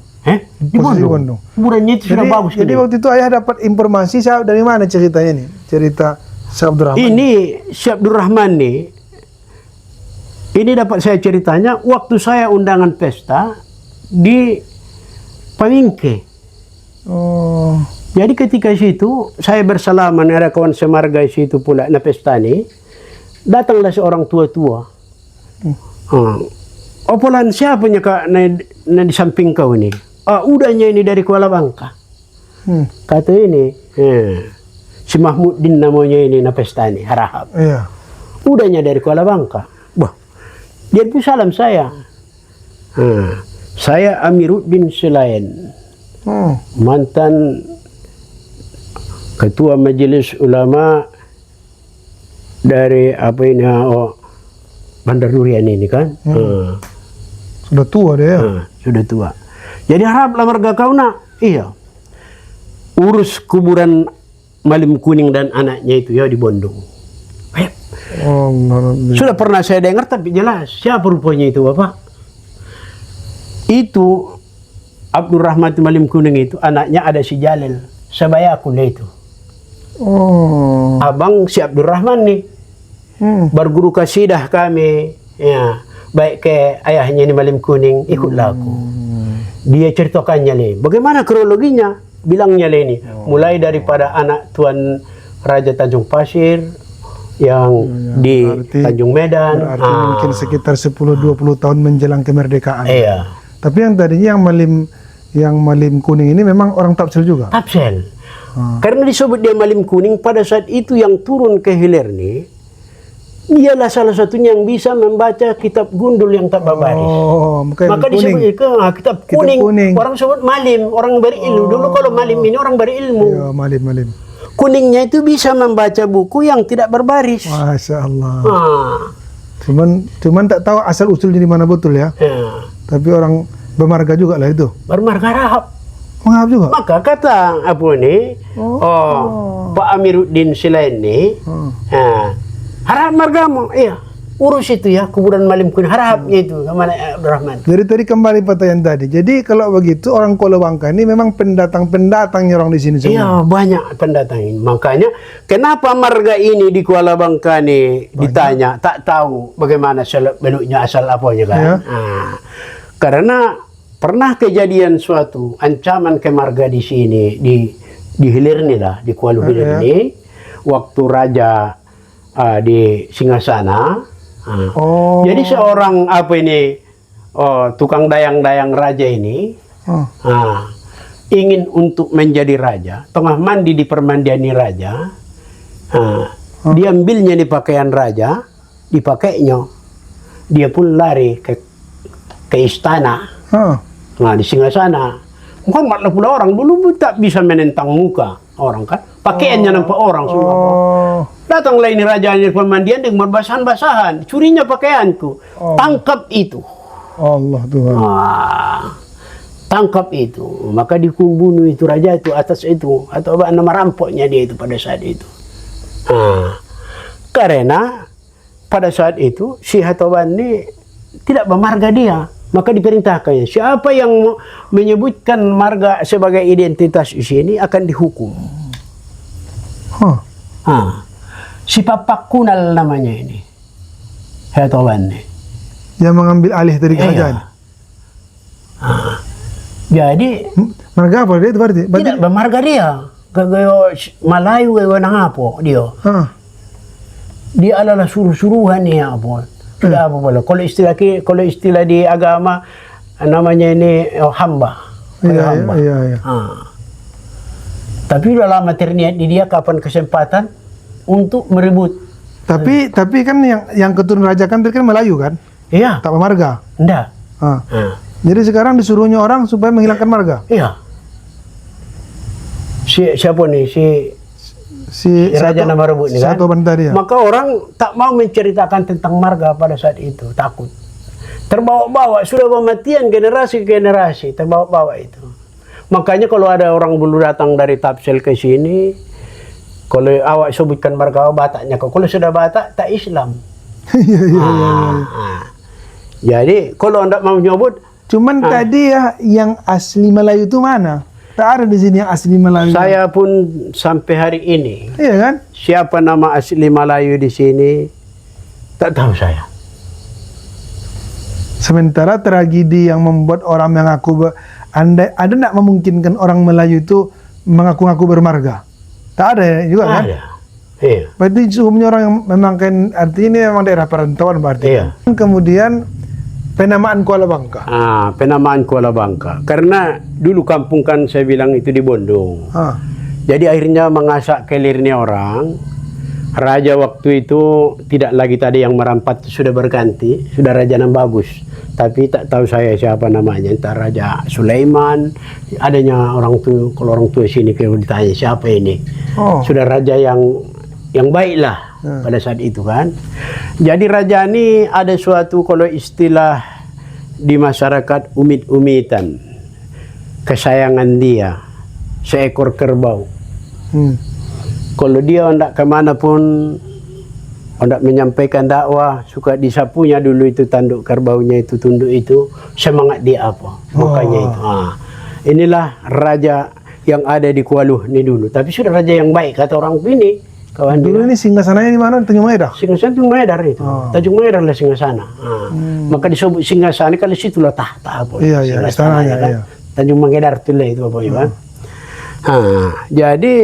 Di Bondong. Kuburannya itu sudah bagus. Jadi waktu itu ayah dapat informasi dari mana ceritanya nih? Cerita Syekh Abdurrahman. Ini Syekh Abdurrahman nih. Ini dapat saya ceritanya waktu saya undangan pesta di Pamingke. Jadi ketika situ saya bersalaman, ada kawan semarga situ pula na pesta ini, datanglah seorang tua-tua. Opolan siapanya kak na di samping kau ini? Udahnya ini dari Kuala Bangka. Kata ini, si Mahmuddin namanya ini na pesta ini, Harahap. Udahnya dari Kuala Bangka. Dia pun salam saya. Saya Amiruddin Selain, mantan ketua majelis ulama dari apa ini Bandar Durian ini kan. Sudah tua dia. Sudah tua. Jadi haraplah marga kau nak. Iya. Urus kuburan Malim Kuning dan anaknya itu ya di Bondong. Sudah pernah saya dengar tapi jelas siapa rupanya itu Bapak? Itu Abdurrahman Malim Kuning itu anaknya ada si Jalil Sabayakul itu. Abang si Abdurrahman nih. Berguru kasidah kami ya, baik ke ayahnya ini Malim Kuning, ikutlah aku. Dia ceritakannya nih. Bagaimana kronologinya? Bilangnya ini mulai daripada anak Tuan Raja Tanjung Pasir yang di Tanjung Medan. Berarti mungkin sekitar 10-20 tahun menjelang kemerdekaan. Iya. Tapi yang tadinya yang Malim Kuning ini memang orang Tapsel juga? Tapsel. Karena disebut dia Malim Kuning, pada saat itu yang turun ke hilir nih, dialah salah satunya yang bisa membaca kitab gundul yang tak berbaris. Maka disebut kitab kuning. Orang sebut Malim, orang berilmu. Dulu kalau Malim ini orang berilmu. Ya, Malim. Kuningnya itu bisa membaca buku yang tidak berbaris. Masya Allah. Cuman tak tahu asal usulnya di mana betul ya. Tapi orang bermarga juga lah itu. Bermarga Rahab. Mengapa juga? Maka kata apa ni? Pak Amiruddin Silaini, harap margamu, iya. Urus itu ya, kuburan Malim Kun harapnya itu sama Abdurrahman. Jadi tadi kembali pertanyaan tadi. Jadi kalau begitu orang Kuala Bangka ini memang pendatang-pendatangnya orang di sini semua. Iya, banyak pendatang ini. Makanya kenapa marga ini di Kuala Bangka nih ditanya, tak tahu bagaimana benuknya asal apanya kan. Ya. Karena pernah kejadian suatu ancaman ke marga di sini di hilir nih lah, di Kuala Hilir ini waktu raja di Singgasana. Jadi seorang tukang dayang-dayang raja ini ingin untuk menjadi raja, tengah mandi di permandian raja, diambilnya di pakaian raja, dipakainya, dia pun lari ke istana, di Singgasana. Muhammad lah pula orang dulu tak bisa menentang muka orang kan, pakaiannya nampak orang semua. Datanglah ini rajanya pemandian dengan basahan-basahan, curinya pakaianku, tangkap itu. Allah Tuhan. Tangkap itu, maka dibunuh itu raja itu atas itu, atau nama rampoknya dia itu pada saat itu. Karena pada saat itu si Hatoban ini tidak bermarga dia, maka diperintahkannya siapa yang menyebutkan marga sebagai identitas di sini akan dihukum. Si Papak Kunal namanya ini, Hatoban ini. Yang mengambil alih dari kerajaan. Jadi marga apa dia itu berarti? Tidak bermarga dia. Gagayo Melayu gagayo nangapo dia. Dia adalah suruh-suruhan dia apa. Tidak apa boleh. Kalau istilah di agama namanya ini hamba. Hamba. Iya. Tapi dalam materinya di dia kapan kesempatan untuk merebut. Tapi kan yang keturunan raja kan Melayu kan? Iya. Tak bermarga. Enggak. Jadi sekarang disuruhnya orang supaya menghilangkan marga. Iya. Siapa nih si Raja nama rebut ini kan? Tadi, ya? Maka orang tak mau menceritakan tentang marga pada saat itu, takut. Terbawa-bawa, sudah pematian generasi ke generasi, terbawa-bawa itu. Makanya kalau ada orang dulu datang dari Tapsel ke sini, kalau awak sebutkan marga Bataknya, kalau sudah Batak, tak Islam. Jadi kalau anda mau nyebut, cuman tadi ya yang asli Melayu itu mana? Tak ada di sini yang asli Melayu. Saya pun sampai hari ini, iya kan? siapa nama asli Melayu di sini, tak tahu saya. Sementara tragedi yang membuat orang mengaku, ada tidak memungkinkan orang Melayu itu mengaku-ngaku bermarga? Tak ada juga kan? Ada. Iya. Berarti umumnya orang yang memang kan, artinya ini memang daerah perantauan berarti. Iya. Kemudian penamaan Kuala Bangka. Penamaan Kuala Bangka. Karena dulu kampung kan saya bilang itu di Bondong. Jadi akhirnya mengasak kelirnya orang. Raja waktu itu tidak lagi tadi yang merampat, sudah berganti, sudah raja yang bagus. Tapi tak tahu saya siapa namanya. Entah Raja Sulaiman, adanya orang tua, kalau orang tua sini kalau ditanya siapa ini. Sudah raja yang baiklah pada saat itu kan. Jadi raja ini ada suatu, kalau istilah di masyarakat, umit-umitan, kesayangan dia, seekor kerbau. Kalau dia hendak kemana pun, hendak menyampaikan dakwah, suka disapunya dulu itu tanduk kerbaunya itu, tunduk itu, semangat dia apa, makanya itu. Inilah raja yang ada di Kuala ini dulu. Tapi sudah raja yang baik kata orang ini. Kawan dulu ini singgasananya di mana? Tanjung Maeda? Singgasana Tanjung Maeda itu. Tanjung Maeda lah singgasana. Maka disebut singgasana kalau situlah tahta apa. Iya, istananya kan. Iya. Tanjung Maeda itu lah itu apa ya. Jadi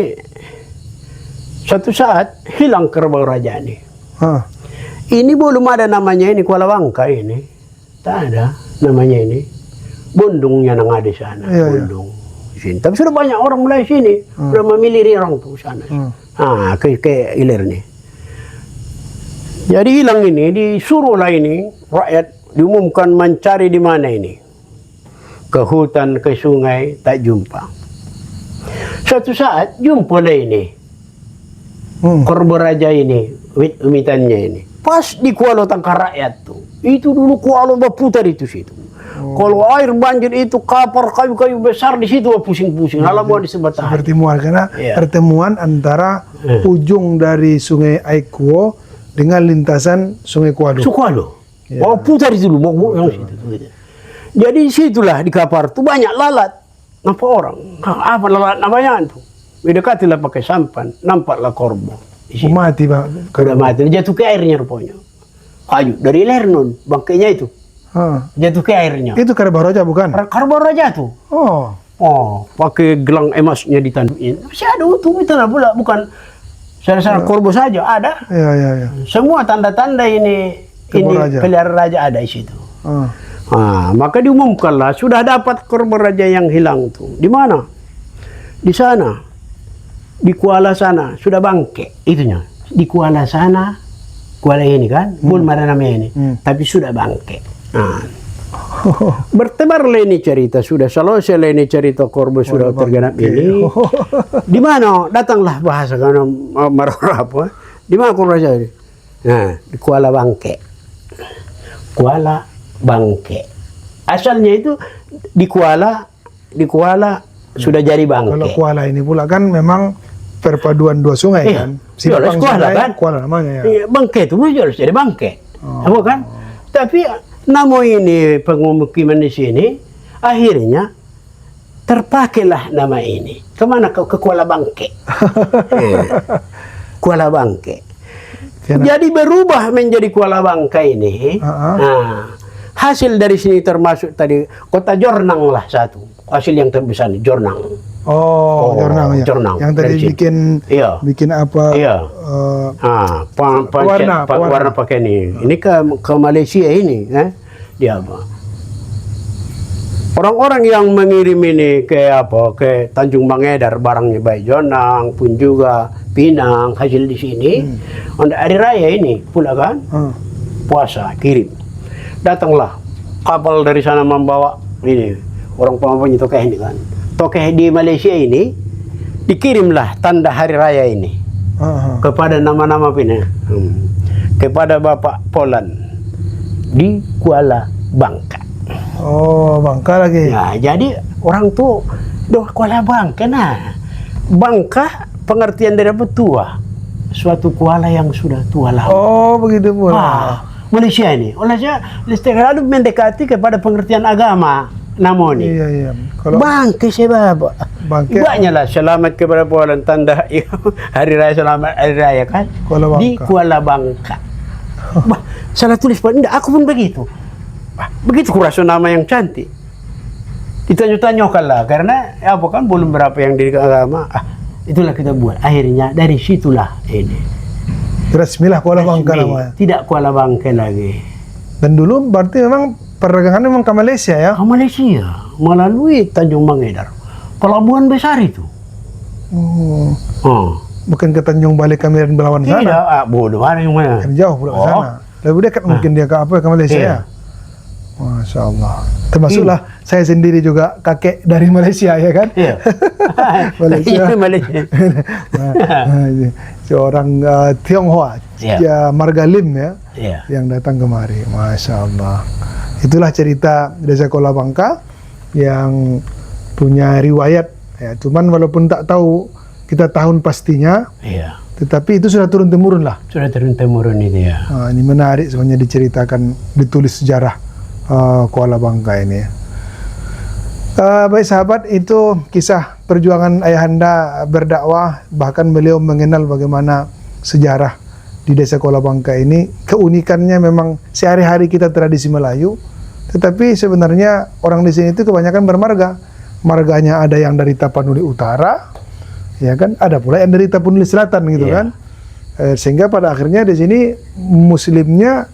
suatu saat hilang kerbau raja ini. Ini belum ada namanya ini Kuala Bangka ini. Tak ada namanya ini. Bondongnya yang ada di sana. Bondong. Sini. Tapi sudah banyak orang mulai sini. Sudah memilih orang tuh sana. Ke ilir nih. Jadi hilang ini, disuruhlah ini rakyat diumumkan mencari di mana ini. Ke hutan, ke sungai, tak jumpa. Suatu saat jumpalah ini. Kerbau raja ini, umitannya ini. Pas di Kuala Tangkar Rakyat tuh, itu dulu Kuala berputar itu situ. Kalau air banjir itu kapar kayu-kayu besar di situ pusing-pusing. Halaman di sebatang. Seperti muar karena pertemuan antara ujung dari Sungai Aikuo dengan lintasan Sungai Kualo. Kualo. Oh putar itu dulu, mau yang situ. Gitu. Jadi situlah di kapar tuh banyak lalat. Nampak orang. Apa lalat namanya itu? Mendekatilah pakai sampan, nampaklah korban. Mati Pak. Sudah mati, jatuh ke airnya rupanya. Kayu dari leher non, bangkainya itu. Jatuh ke airnya. Itu Karbar Raja bukan? Karbar Raja tuh. Oh, pakai gelang emasnya ditandukin. Masih ada utuh itu lah pula, bukan sana-sana korbo saja ada. Iya. Semua tanda-tanda ini peliharaan raja ada di situ. Maka diumumkanlah sudah dapat korban raja yang hilang tuh. Di mana? Di sana. Di Kuala sana sudah bangke itunya. Di Kuala sana, Kuala ini kan, belum ada namanya ini, tapi sudah bangke. Bertebarlah ini cerita, sudah selesai ini cerita korban sudah tergenap ini. Di mana? Datanglah bahasa karena marah. Di mana korban raja ini? Nah, di Kuala Bangke. Kuala Bangke. Asalnya itu di Kuala sudah jadi Bangke. Kalau Kuala ini pula kan memang perpaduan dua sungai kan. Jelas Kuala kan. Kuala namanya ya. Iya, Bangke itu jelas jadi Bangke. Apa kan? Tapi nama ini pemukiman di sini akhirnya terpakailah nama ini. Kemana ke Kuala Bangke? Kuala Bangke. Jadi berubah menjadi Kuala Bangka ini. Hasil dari sini termasuk tadi kota Jornang lah satu. Hasil yang terbesar nih Jornang. Jornang ya. Jornang. Yang tadi bikin apa? Iya. Warna pakai ini. Ini ke Malaysia ini, dia apa? Orang-orang yang mengirim ini ke Tanjung Mangedar barangnya baik Jornang pun juga Pinang hasil di sini. Untuk hari raya ini pula kan puasa kirim. Datanglah kapal dari sana membawa ini orang pempunyai tokeh ini kan. Tokeh di Malaysia ini dikirimlah tanda hari raya ini kepada nama-nama Pinang, kepada Bapak Polan di Kuala Bangka. Bangka lagi. Nah, jadi orang tuh Kuala Bangka Bangka pengertian dari apa tua. Suatu kuala yang sudah tua lama. Begitu pula. Malaysia ini. Malaysia lalu mendekati kepada pengertian agama namun ini. Iya. Kalau Bangke sebab. Banyak lah selamat kepada Polan tanda hari raya selamat hari raya kan. Di Kuala Bangka. Salah tulis Pak. Enggak, aku pun begitu. Begitu kurasa nama yang cantik. Ditanya-tanyakan lah karena apa kan belum berapa yang di agama. Itulah kita buat. Akhirnya dari situlah ini. Resmilah Kuala Bangka namanya. Tidak Kuala Bangka lagi. Dan dulu berarti memang perdagangan memang ke Malaysia ya? Ke Malaysia melalui Tanjung Mangedar. Pelabuhan besar itu. Bukan ke Tanjung Balai Kamiran Belawan sana? Tidak, bodoh ada yang mana? Kan jauh pula ke sana. Lebih dekat mungkin dia ke Malaysia ya? Masya Allah. Termasuklah saya sendiri juga kakek dari Malaysia ya kan? Iya. Malaysia. Seorang Tionghoa, marga Lim ya, yang datang kemari. Masya Allah. Itulah cerita Desa Kuala Bangka yang punya riwayat. Ya, cuman walaupun tak tahu kita tahun pastinya, tetapi itu sudah turun temurun lah. Sudah turun temurun itu ya. Ini menarik sebenarnya diceritakan, ditulis sejarah Kuala Bangka ini. Baik sahabat, itu kisah perjuangan ayahanda berdakwah, bahkan beliau mengenal bagaimana sejarah di Desa Kuala Bangka ini. Keunikannya memang sehari-hari kita tradisi Melayu, tetapi sebenarnya orang di sini itu kebanyakan bermarga. Marganya ada yang dari Tapanuli Utara, ya kan? Ada pula yang dari Tapanuli Selatan gitu kan? Sehingga pada akhirnya di sini Muslimnya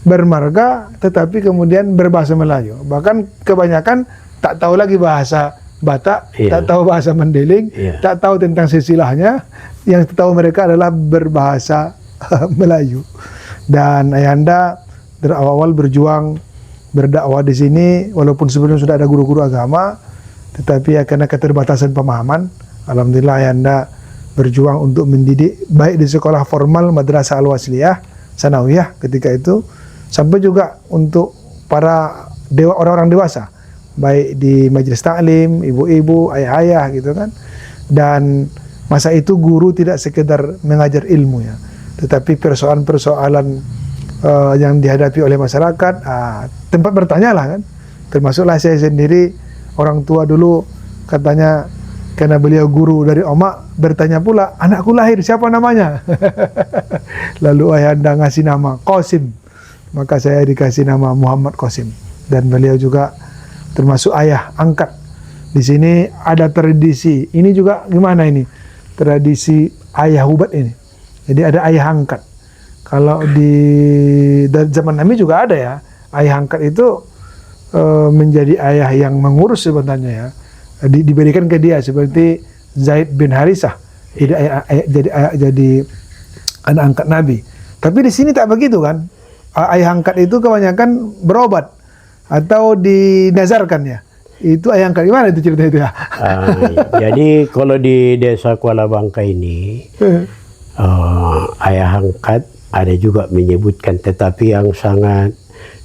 bermarga, tetapi kemudian berbahasa Melayu. Bahkan kebanyakan tak tahu lagi bahasa Batak, tak tahu bahasa Mandeling, tak tahu tentang silsilahnya. Yang tahu mereka adalah berbahasa Melayu. Dan ayahanda dari awal berjuang berdakwah di sini, walaupun sebelumnya sudah ada guru-guru agama, tetapi karena keterbatasan pemahaman, alhamdulillah ayahanda berjuang untuk mendidik baik di sekolah formal Madrasah Al-Wasliyah sanawiyah ketika itu, sampai juga untuk para orang-orang dewasa, baik di majelis taklim, ibu-ibu, ayah-ayah gitu kan. Dan masa itu guru tidak sekedar mengajar ilmu ya, tetapi persoalan-persoalan yang dihadapi oleh masyarakat, tempat bertanya lah kan. Termasuklah saya sendiri, orang tua dulu katanya, karena beliau guru dari Oma, bertanya pula, anakku lahir siapa namanya? Lalu ayahanda ngasih nama Qasim, maka saya dikasih nama Muhammad Qasim. Dan beliau juga termasuk ayah angkat. Di sini ada tradisi, ini juga gimana ini? Tradisi ayah hubat ini. Jadi ada ayah angkat. Kalau di zaman Nabi juga ada ya, ayah angkat itu menjadi ayah yang mengurus sebenarnya ya. Diberikan ke dia seperti Zaid bin Harisah, jadi anak angkat Nabi. Tapi di sini tak begitu kan? Ayah angkat itu kebanyakan berobat atau dinazarkan ya. Itu ayah angkat, gimana itu cerita itu ya? Jadi kalau di desa Kuala Bangka ini ayah angkat ada juga menyebutkan, tetapi yang sangat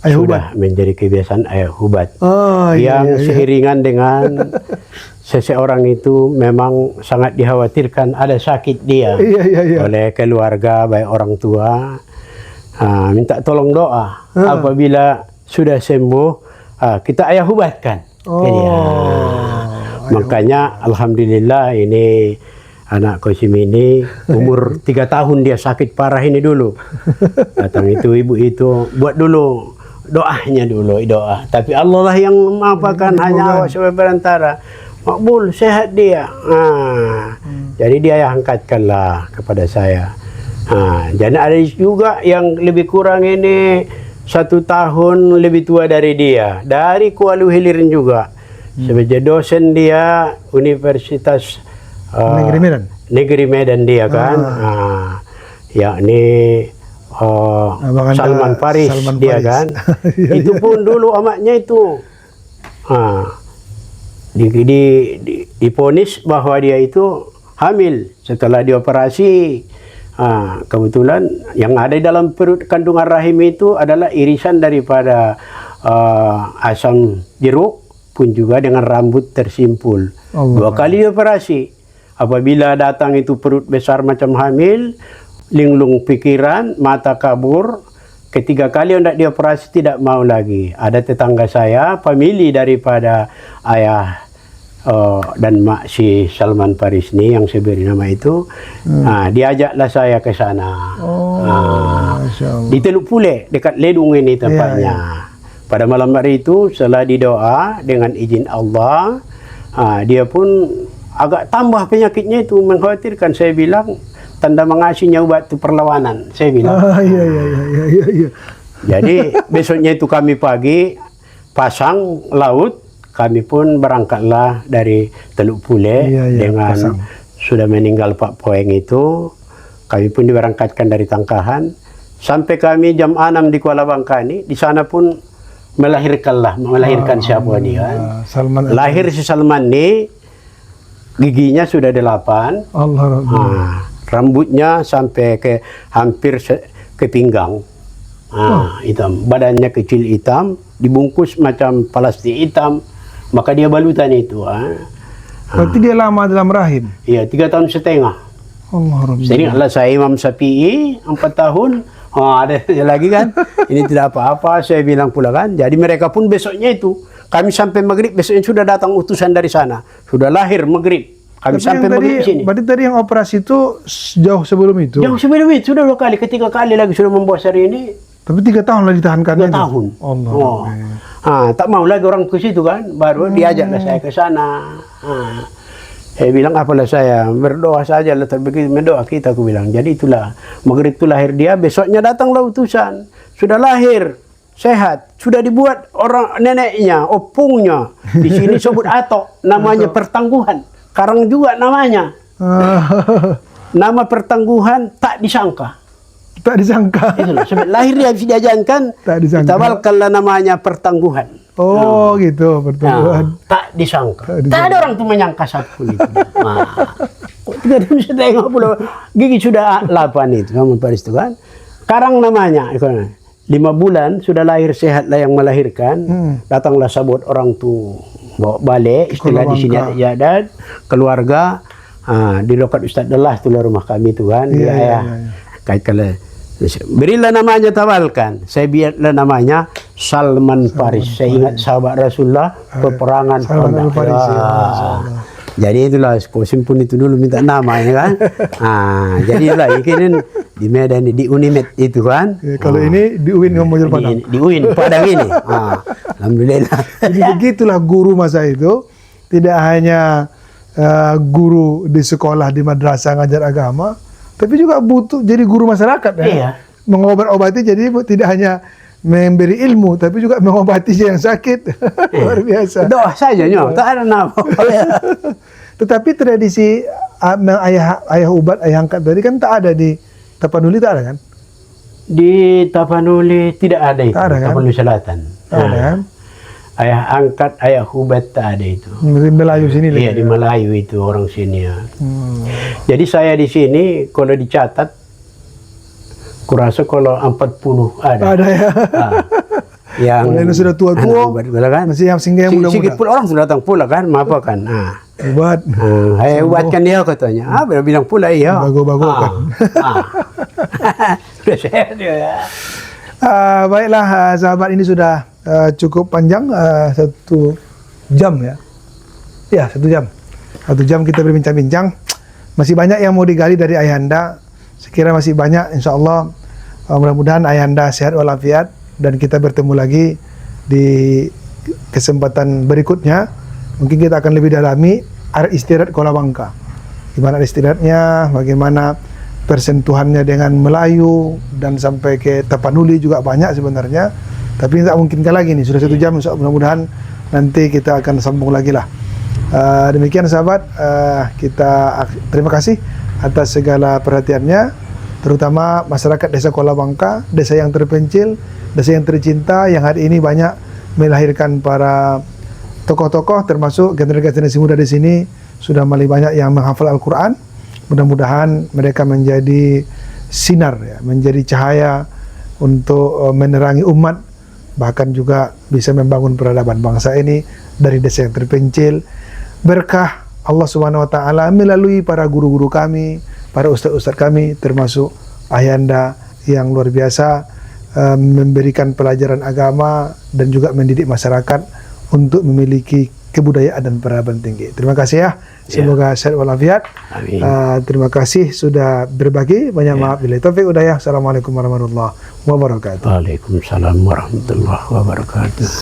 ayah sudah hubat menjadi kebiasaan ayah hubat. Iya. Yang seiringan dengan seseorang itu memang sangat dikhawatirkan ada sakit dia oleh keluarga, baik orang tua, minta tolong doa. Apabila sudah sembuh, kita ayah hubatkan. Jadi, makanya alhamdulillah ini anak Qasim ini umur 3 tahun dia sakit parah ini dulu. Datang itu ibu itu buat dulu doanya dulu, doa. Tapi Allah lah yang mengapakan, hanya Allah sebagai perantara. Makbul, sehat dia. Jadi dia yang angkatkanlah kepada saya. Jadi ada juga yang lebih kurang ini 1 tahun lebih tua dari dia, dari Kuala Luhirin juga. Sebagai dosen dia Universitas Negeri Medan dia kan. Yakni Salman Faris dia kan. Itu pun dulu amatnya itu diponis bahwa dia itu hamil setelah dioperasi. Kebetulan yang ada di dalam perut kandungan rahim itu adalah irisan daripada asam jeruk, pun juga dengan rambut tersimpul. 2 kali dioperasi. Apabila datang itu perut besar macam hamil, linglung pikiran, mata kabur. Ketiga kali hendak dioperasi tidak mau lagi. Ada tetangga saya, famili daripada ayah dan mak si Salman Faris ni yang saya beri nama itu, diajaklah saya ke sana. Di Teluk Puleh dekat Ledung ini tempatnya. Pada malam hari itu setelah didoa dengan izin Allah, dia pun agak tambah penyakitnya itu, mengkhawatirkan. Saya bilang tanda mengasihnya obat itu perlawanan, saya bilang. Jadi besoknya itu kami pagi pasang laut, kami pun berangkatlah dari Teluk Puleh dengan pasang. Sudah meninggal Pak Poeng itu. Kami pun diberangkatkan dari Tangkahan sampai kami jam 6 di Kuala Bangka ini. Di sana pun melahirkan siapa dia. Lahir si Salman ini, giginya sudah 8. Rambutnya sampai ke hampir ke pinggang. Hitam. Badannya kecil hitam, dibungkus macam plastik hitam. Maka dia balutan itu. Berarti dia lama dalam rahim? Iya, 3 tahun 1/2. Seingatlah saya Imam Syafi'i 4 tahun. Ada lagi kan? Ini tidak apa-apa, saya bilang pula kan. Jadi mereka pun besoknya itu, kami sampai maghrib, besoknya sudah datang utusan dari sana. Sudah lahir maghrib. Kami sampai maghrib di sini. Berarti tadi yang operasi itu jauh sebelum itu? Jauh sebelum itu, sudah 2 kali. Ketiga kali lagi sudah membawa hari ini. Tapi 3 tahun lah ditahankan. 3 tahun. Tak mau lagi orang ke situ kan. Baru diajaklah saya ke sana. Saya bilang, apalah saya berdoa saja lah, terbegitu mendoa kita, aku bilang. Jadi itulah maghrib itu lahir dia, besoknya datanglah utusan. Sudah lahir, sehat, sudah dibuat orang neneknya, opungnya. Di sini sebut atok, namanya pertangguhan. Karang juga namanya. Nama pertangguhan tak disangka. Tak disangka. Itulah, sebab lahir dia bisa diajankan, ditabalkanlah namanya pertangguhan. Gitu, pertangguhan. Tak disangka. Tak ada orang tuh menyangka satu itu. Kok 3 tahun saya tengok pula, gigi sudah 8 itu, kamu Paris itu kan. Karang namanya. 5 bulan sudah lahir, sehatlah yang melahirkan. Datanglah sabut orang tu bawa balik. Istilah di sini ada jadat, keluarga. Di lokat Ustaz Delah tu lah rumah kami tu kan. Kait kalau berilah namanya, tawalkan. Saya biarlah namanya Salman Faris. Saya ingat sahabat Rasulullah peperangan Salman Faris. Jadi itulah Kosim pun itu dulu minta nama ya kan. Jadi itulah ini di Medan di Unimed itu kan. Kalau ini di UIN Ngomojol Padang. Di UIN Padang ini. Alhamdulillah. Jadi begitulah guru masa itu, tidak hanya guru di sekolah di madrasah ngajar agama, tapi juga butuh jadi guru masyarakat ya. Iya. Mengobat-obati, jadi tidak hanya memberi ilmu tapi juga mengobati yang sakit. Luar biasa. Doa saja nyo, tak ada nama. Tetapi tradisi ayah ubat, ayah angkat tadi kan tak ada di Tapanuli, tak ada kan? Di Tapanuli tidak ada itu. Tak ada, kan? Tapanuli Selatan. Tak ada kan? Ayah angkat, ayah ubat tak ada itu. Di Melayu sini. Iya, di Melayu itu orang sini ya. Jadi saya di sini kalau dicatat kurasa kalau 40 ada. Ada ya. Yang ini sudah tua-tua, kan? masih yang singgah muda-muda. Sikit pula orang sudah datang pula kan, apa kan? Ubat. Saya ubatkan dia katanya. Bilang pula iya. Bagus-bagus kan. Sudah sehat dia. Baiklah sahabat, ini sudah cukup panjang, 1 jam ya. Ya, 1 jam. 1 jam kita berbincang-bincang. Masih banyak yang mau digali dari Ayahanda. Sekira masih banyak, insya Allah. Mudah-mudahan Ayahanda sehat walafiat dan kita bertemu lagi di kesempatan berikutnya. Mungkin kita akan lebih dalami adat istiadat Kuala Bangka. Gimana adat istiadatnya, bagaimana persentuhannya dengan Melayu dan sampai ke Tapanuli juga banyak sebenarnya. Tapi tak mungkinkan lagi nih, sudah 1 jam. Mudah-mudahan nanti kita akan sambung lagi lah. Demikian sahabat, kita terima kasih atas segala perhatiannya, terutama masyarakat desa Kuala Bangka, desa yang terpencil, desa yang tercinta, yang hari ini banyak melahirkan para tokoh-tokoh, termasuk generasi muda di sini sudah mulai banyak yang menghafal Al-Quran. Mudah-mudahan mereka menjadi sinar, ya, menjadi cahaya untuk menerangi umat, bahkan juga bisa membangun peradaban bangsa ini dari desa yang terpencil. Berkah Allah Subhanahu wa taala melalui para guru-guru kami, para ustaz-ustaz kami, termasuk Ayahanda yang luar biasa memberikan pelajaran agama dan juga mendidik masyarakat untuk memiliki kebudayaan dan peradaban tinggi. Terima kasih ya. Semoga sehat walafiat. Amin. Terima kasih sudah berbagi. Banyak maaf bila taufik hidayah. Assalamualaikum warahmatullahi wabarakatuh. Waalaikumsalam warahmatullahi wabarakatuh.